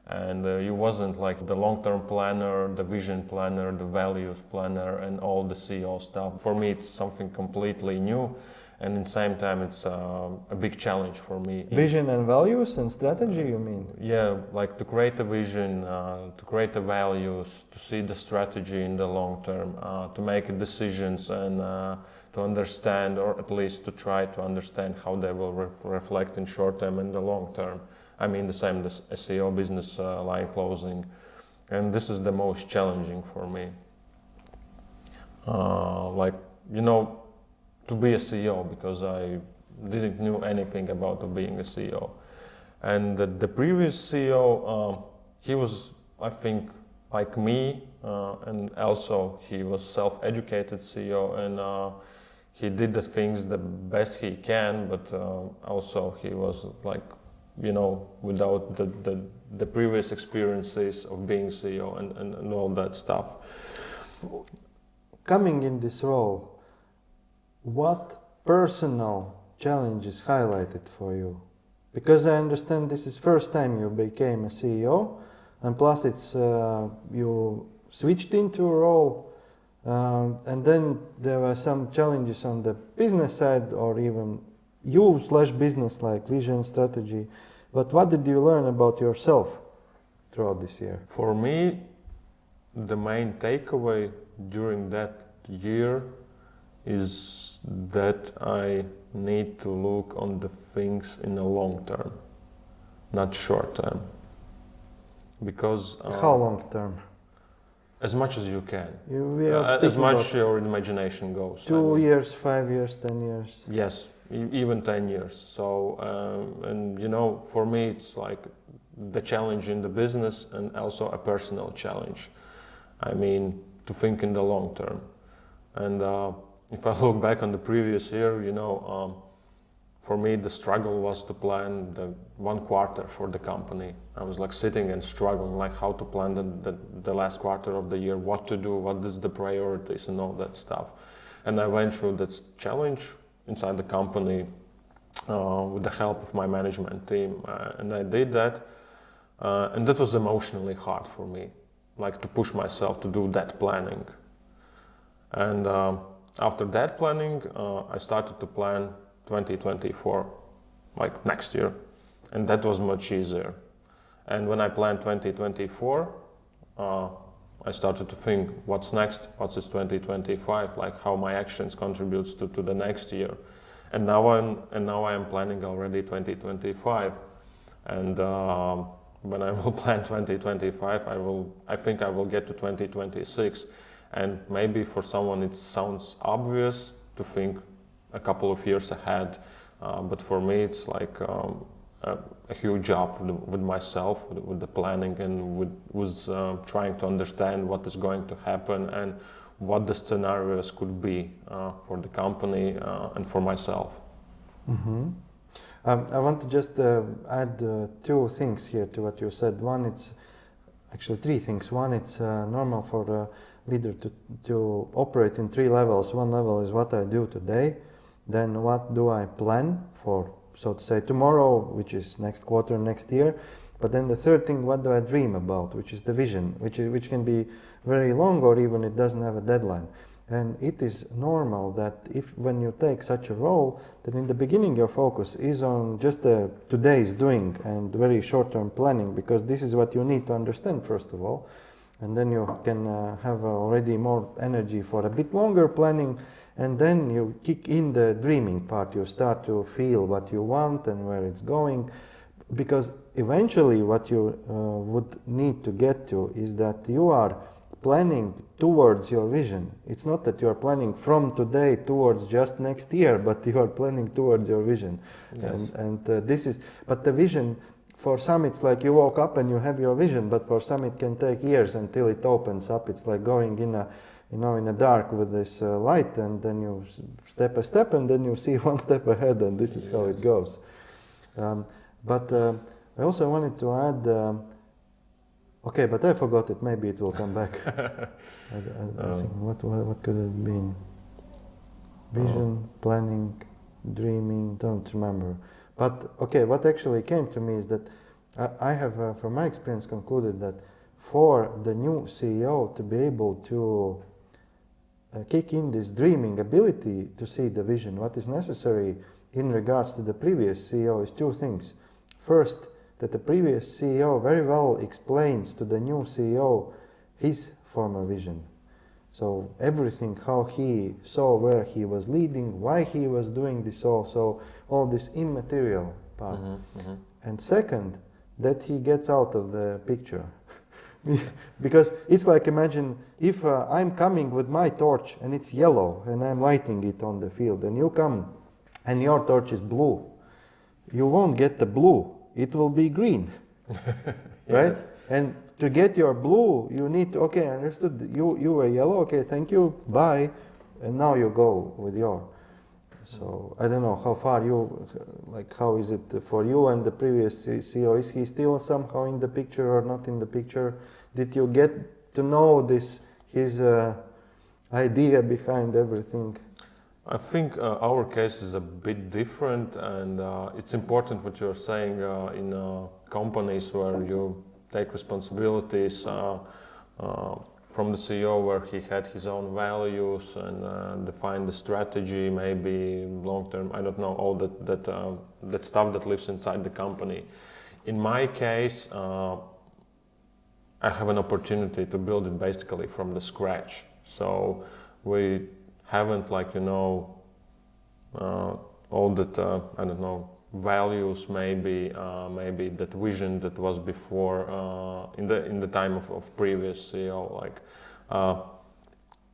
Speaker 2: And you wasn't like the long-term planner, the vision planner, the values planner, and all the CEO stuff. For me, it's something completely new, and at the same time, it's a big challenge for me.
Speaker 1: Vision and values and strategy, you mean?
Speaker 2: Yeah, like to create a vision, to create the values, to see the strategy in the long term, to make decisions and to understand, or at least to try to understand how they will reflect in short term and the long term. I mean, the same as SEO, business line closing, and this is the most challenging for me. To be a CEO, because I didn't know anything about being a CEO. And the previous CEO, he was, I think, like me, and also he was self-educated CEO, and he did the things the best he can, but also he was like, without the previous experiences of being CEO and all that stuff.
Speaker 1: Coming in this role, what personal challenges highlighted for you? Because I understand this is first time you became a CEO, and plus it's you switched into a role, and then there were some challenges on the business side, or even you/business, like vision, strategy. But what did you learn about yourself throughout this year?
Speaker 2: For me, the main takeaway during that year is that I need to look on the things in the long term, not short term. Because
Speaker 1: how long term?
Speaker 2: As much as you can.
Speaker 1: As
Speaker 2: much your imagination goes.
Speaker 1: 2 years, 5 years, 10 years.
Speaker 2: Yes, even 10 years. So, for me, it's like the challenge in the business and also a personal challenge. I mean, to think in the long term. And if I look back on the previous year, for me, the struggle was to plan the 1 quarter for the company. I was like sitting and struggling, like how to plan the last quarter of the year, what to do, what is the priorities and all that stuff. And I went through that challenge inside the company with the help of my management team. And I did that. And that was emotionally hard for me, like to push myself to do that planning. And after that planning, I started to plan 2024, like next year, and that was much easier. And when I planned 2024, I started to think, what's next? What's this 2025? Like how my actions contributes to the next year. And now I am planning already 2025. And when I will plan 2025, I think I will get to 2026. And maybe for someone it sounds obvious to think a couple of years ahead, but for me it's like a huge job with myself, with the planning, and with trying to understand what is going to happen and what the scenarios could be for the company and for myself.
Speaker 1: Mm-hmm. I want to just add 2 things here to what you said. One, it's actually 3 things. One, it's normal for a leader to operate in 3 levels. One level is what I do today, then what do I plan for, so to say, tomorrow, which is next quarter, next year. But then the third thing, what do I dream about, which is the vision, which can be very long, or even it doesn't have a deadline. And it is normal that when you take such a role, that in the beginning your focus is on just today's doing and very short-term planning, because this is what you need to understand first of all. And then you can have already more energy for a bit longer planning, and then you kick in the dreaming part. You start to feel what you want and where it's going, because eventually what you would need to get to is that you are planning towards your vision. It's not that you are planning from today towards just next year, but you are planning towards your vision.
Speaker 2: Yes.
Speaker 1: And this is, but the vision, for some it's like you woke up and you have your vision, but for some it can take years until it opens up. It's like going in a, in a dark with this light, and then you step a step, and then you see one step ahead, and this is how it goes. But I also wanted to add, okay, but I forgot it. Maybe it will come back. I think what could it mean? Vision, planning, dreaming. Don't remember. But okay, what actually came to me is that I have, from my experience, concluded that for the new CEO to be able to kick in this dreaming ability to see the vision, what is necessary in regards to the previous CEO is two things. First, that the previous CEO very well explains to the new CEO his former vision. So everything, how he saw where he was leading, why he was doing this also, all this immaterial part. And second, that he gets out of the picture. Because it's like, imagine if I'm coming with my torch and it's yellow and I'm lighting it on the field, and you come and your torch is blue, you won't get the blue. It will be green, right?
Speaker 2: Yes.
Speaker 1: And to get your blue, you need to, okay, understood, you were yellow, okay, thank you, bye, and now you go with your. So I don't know how far you, like how is it for you and the previous CEO, is he still somehow in the picture or not in the picture? Did you get to know this, his idea behind everything?
Speaker 2: I think our case is a bit different, and it's important what you're saying in companies where you take responsibilities from the CEO, where he had his own values and defined the strategy, maybe long term. I don't know, all that stuff that lives inside the company. In my case, I have an opportunity to build it basically from the scratch. So we haven't, like, all that I don't know, values, maybe that vision that was before in the time of previous CEO. Like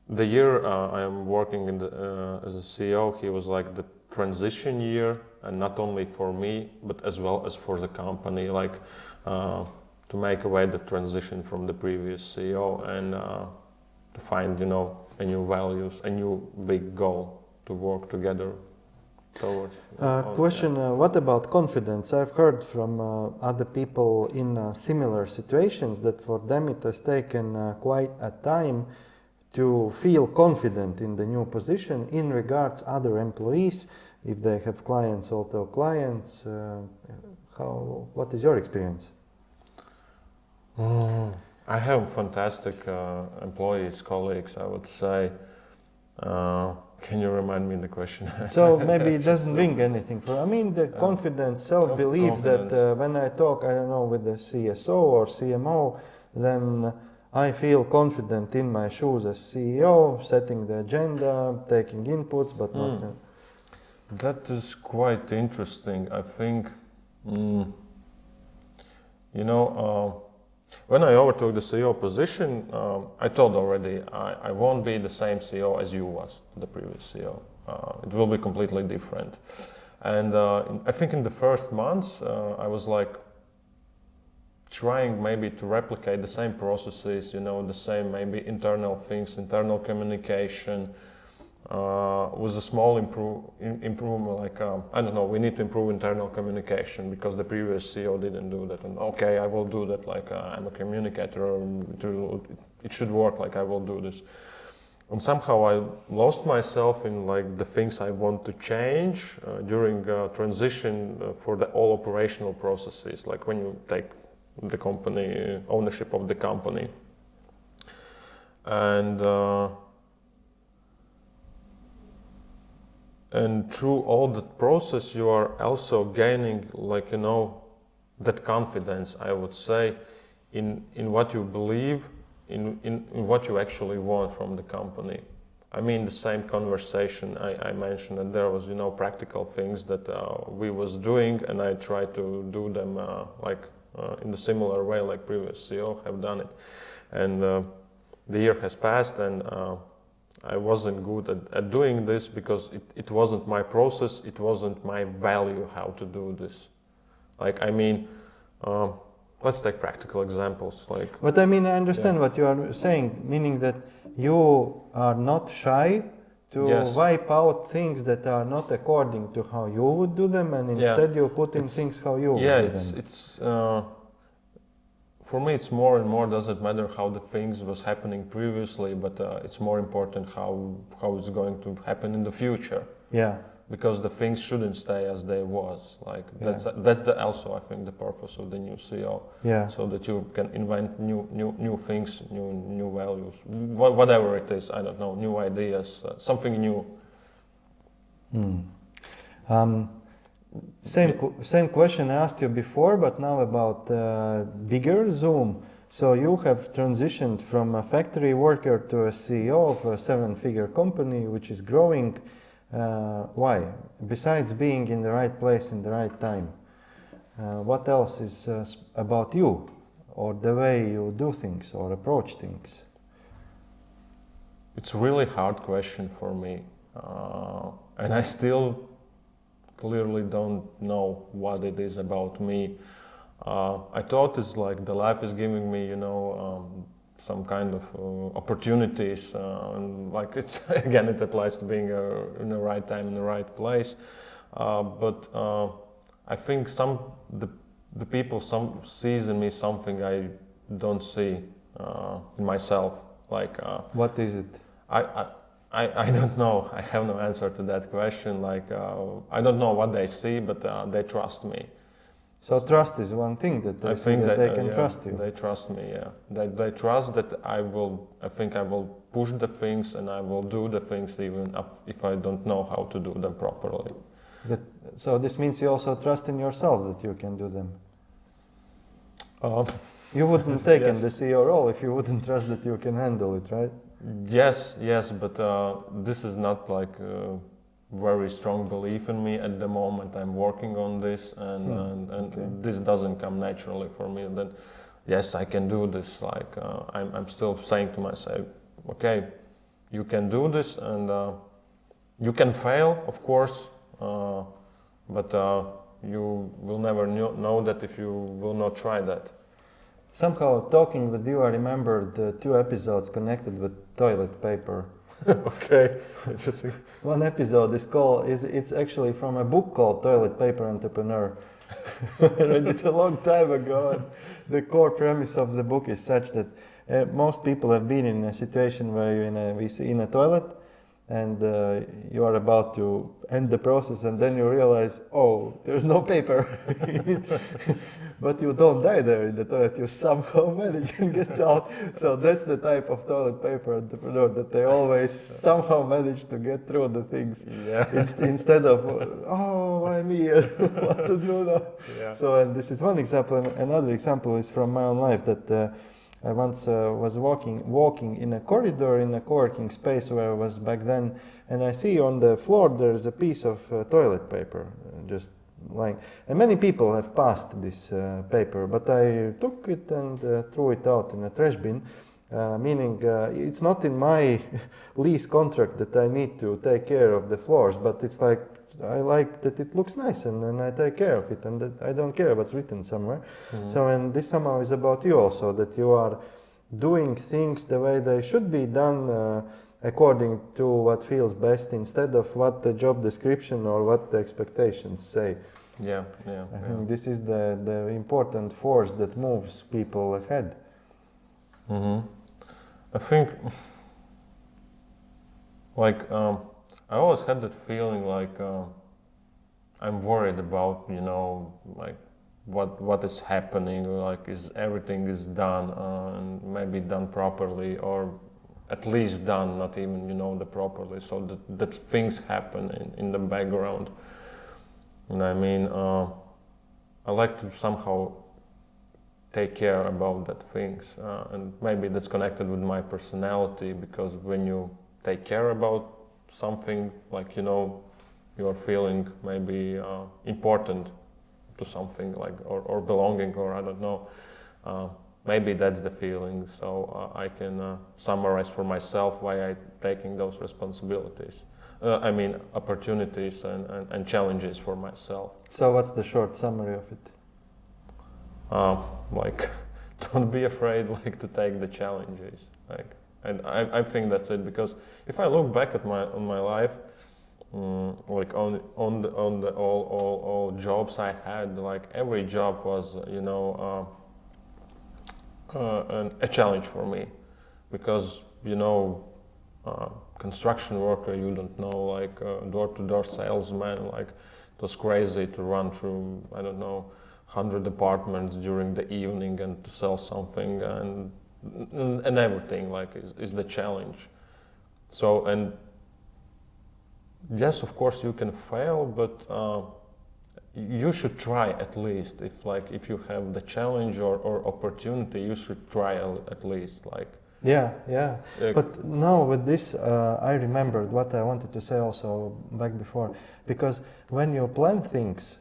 Speaker 2: the year I am working as a CEO, he was like the transition year, and not only for me but as well as for the company, like to make away the transition from the previous CEO and to find, a new values, a new big goal to work together towards.
Speaker 1: Question, what about confidence? I've heard from other people in similar situations that for them it has taken quite a time to feel confident in the new position in regards other employees, if they have clients, also clients. What is your experience?
Speaker 2: I have fantastic employees, colleagues, I would say. Can you remind me the question?
Speaker 1: So maybe it doesn't ring anything for, I mean, the confidence, self-belief that when I talk, I don't know, with the CSO or CMO, then I feel confident in my shoes as CEO, setting the agenda, taking inputs, but not.
Speaker 2: That is quite interesting. I think, when I overtook the CEO position, I told already I won't be the same CEO as you was, the previous CEO. It will be completely different. And I think in the first months, I was like trying maybe to replicate the same processes, the same maybe internal things, internal communication, with a small improvement, like, I don't know, we need to improve internal communication because the previous CEO didn't do that. And okay, I will do that, like I'm a communicator, it should work, like I will do this. And somehow I lost myself in like the things I want to change during transition for the all operational processes, like when you take the company, ownership of the company. And through all that process, you are also gaining, like, that confidence, I would say, in what you believe, in what you actually want from the company. I mean, the same conversation I mentioned, that there was, practical things that we was doing, and I tried to do them in the similar way like previous CEO have done it. And the year has passed, and I wasn't good at doing this because it wasn't my process, it wasn't my value how to do this. Like, I mean, let's take practical examples. Like,
Speaker 1: But I mean, I understand what you are saying, meaning that you are not shy to
Speaker 2: Yes.
Speaker 1: wipe out things that are not according to how you would do them, and instead you put in things how you would do them.
Speaker 2: It's for me, it's more and more doesn't matter how the things was happening previously, but it's more important how it's going to happen in the future.
Speaker 1: Yeah.
Speaker 2: Because the things shouldn't stay as they was. Like that's also I think the purpose of the new CEO.
Speaker 1: Yeah.
Speaker 2: So that you can invent new things, new values, whatever it is. I don't know, new ideas, something new.
Speaker 1: Same question I asked you before, but now about bigger Zoom. So you have transitioned from a factory worker to a CEO of a 7-figure company, which is growing. Why? Besides being in the right place in the right time, what else is about you, or the way you do things or approach things?
Speaker 2: It's a really hard question for me, and I still clearly don't know what it is about me. I thought it's like the life is giving me, some kind of opportunities, and like it's again it applies to being in the right time in the right place. But I think the people sees in me something I don't see in myself. Like
Speaker 1: what is it?
Speaker 2: I don't know. I have no answer to that question. Like I don't know what they see, but they trust me.
Speaker 1: So trust is one thing that they see that they can trust you.
Speaker 2: They trust me. Yeah, they trust that I will. I think I will push the things and I will do the things even if I don't know how to do them properly.
Speaker 1: So this means you also trust in yourself that you can do them. You wouldn't take in the CEO role if you wouldn't trust that you can handle it, right?
Speaker 2: Yes, but this is not like a very strong belief in me at the moment. I'm working on this, and
Speaker 1: okay.
Speaker 2: This doesn't come naturally for me. Then, yes, I can do this. Like I'm still saying to myself, okay, you can do this, and you can fail, of course, but you will never know that if you will not try that.
Speaker 1: Somehow, talking with you, I remembered 2 episodes connected with toilet paper.
Speaker 2: Okay, interesting.
Speaker 1: One episode it's actually from a book called Toilet Paper Entrepreneur. I read it a long time ago, and the core premise of the book is such that most people have been in a situation where you're in a toilet, and you are about to end the process, and then you realize, oh, there's no paper. But you don't die there in the toilet, you somehow manage to get out. So that's the type of toilet paper entrepreneur, that they always somehow manage to get through the things.
Speaker 2: Yeah.
Speaker 1: Instead of, oh, I'm here, what to do now?
Speaker 2: Yeah.
Speaker 1: So, and this is one example. And another example is from my own life, that I once was walking in a corridor in a co-working space where I was back then, and I see on the floor there's a piece of toilet paper just lying. And many people have passed this paper, but I took it and threw it out in a trash bin, meaning it's not in my lease contract that I need to take care of the floors, but it's like I like that it looks nice, and then I take care of it, and that I don't care what's written somewhere. Mm-hmm. So, and this somehow is about you also, that you are doing things the way they should be done, according to what feels best, instead of what the job description or what the expectations say.
Speaker 2: Yeah.
Speaker 1: I think this is the important force that moves people ahead.
Speaker 2: Mm-hmm. I think, like, I always had that feeling like I'm worried about, like what is happening, like is everything is done and maybe done properly, or at least done, not even the properly, so that things happen in the background. And I mean, I like to somehow take care about that things, and maybe that's connected with my personality, because when you take care about something, like you're feeling maybe important to something, like or belonging, or I don't know. maybe that's the feeling. So I can summarize for myself why I'm taking those responsibilities. I mean, opportunities and challenges for myself.
Speaker 1: So what's the short summary of it?
Speaker 2: Like, don't be afraid, like, to take the challenges. Like, and I think that's it, because if I look back at my life, like on the all jobs I had, like every job was a challenge for me, because construction worker, you don't know, like door-to-door salesman, like it was crazy to run through, I don't know, 100 apartments during the evening and to sell something, and everything like is the challenge. So, and yes, of course you can fail, but you should try at least. If you have the challenge or opportunity, you should try at least. Like,
Speaker 1: yeah. But now with this, I remembered what I wanted to say also back before, because when you plan things,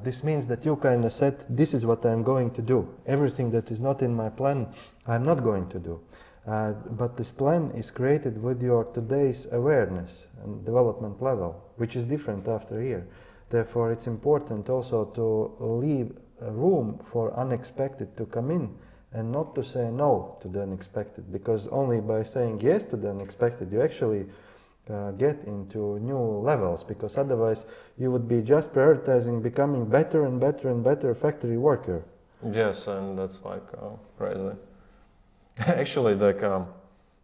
Speaker 1: this means that you kind of said, this is what I'm going to do. Everything that is not in my plan, I'm not going to do. But this plan is created with your today's awareness and development level, which is different after a year. Therefore, it's important also to leave room for unexpected to come in and not to say no to the unexpected, because only by saying yes to the unexpected you actually get into new levels, because otherwise you would be just prioritizing becoming better and better and better factory worker.
Speaker 2: Yes, and that's like crazy. Actually, like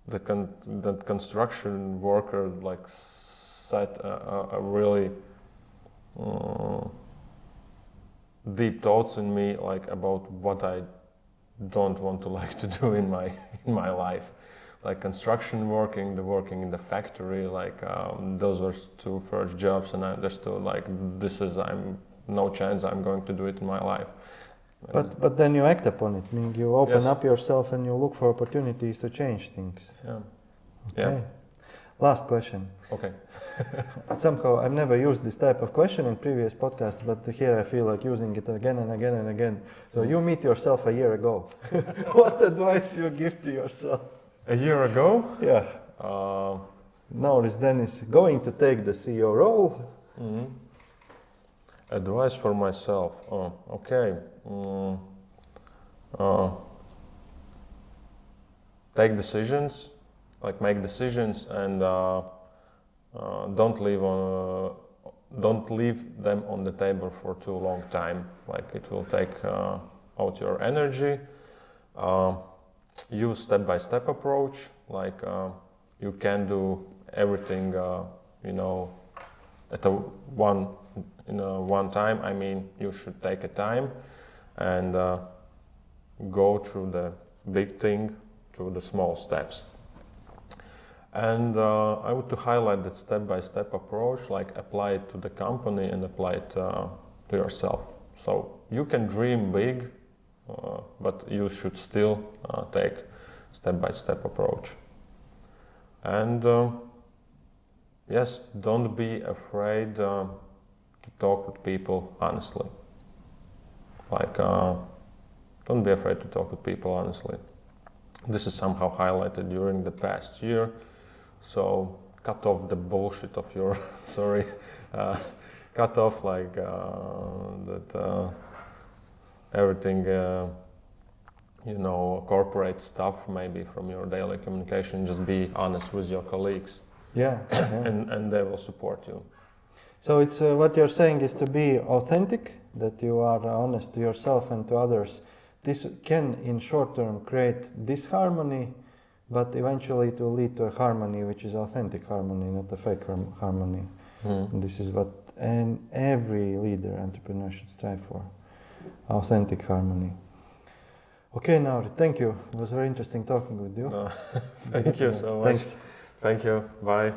Speaker 2: that construction worker like set a really deep thoughts in me, like about what I don't want to like to do in my life, like construction working, the working in the factory, like those were two first jobs, and I understood like no chance I'm going to do it in my life.
Speaker 1: But then you act upon it. I mean, you open
Speaker 2: Yes.
Speaker 1: up yourself and you look for opportunities to change things.
Speaker 2: Yeah.
Speaker 1: Okay.
Speaker 2: Yeah.
Speaker 1: Last question.
Speaker 2: Okay.
Speaker 1: Somehow I've never used this type of question in previous podcasts, but here I feel like using it again and again and again. So you meet yourself a year ago. What advice you give to yourself?
Speaker 2: A year ago?
Speaker 1: Yeah. Nauris then is going to take the CEO role.
Speaker 2: Mm-hmm. Advice for myself. Oh, okay. Take decisions, like make decisions, and don't leave them on the table for too long time. Like it will take out your energy. Use step-by-step approach. Like you can do everything, at one time. I mean, you should take a time and go through the big thing through the small steps. And I would to highlight that step-by-step approach, like apply it to the company and apply it to yourself. So you can dream big, but you should still take step-by-step approach. And yes, don't be afraid to talk with people honestly. Like, don't be afraid to talk with people honestly. This is somehow highlighted during the past year. So cut off the bullshit of your, cut off like that everything, corporate stuff maybe from your daily communication. Just be honest with your colleagues.
Speaker 1: Yeah.
Speaker 2: and they will support you.
Speaker 1: So it's what you're saying is to be authentic, that you are honest to yourself and to others. This can, in short term, create disharmony, but eventually it will lead to a harmony, which is authentic harmony, not a fake harmony. And this is what every leader, entrepreneur should strive for, authentic harmony. Okay, Nauri, thank you. It was very interesting talking with you.
Speaker 2: Thank you so much.
Speaker 1: Thanks.
Speaker 2: Thank you. Bye.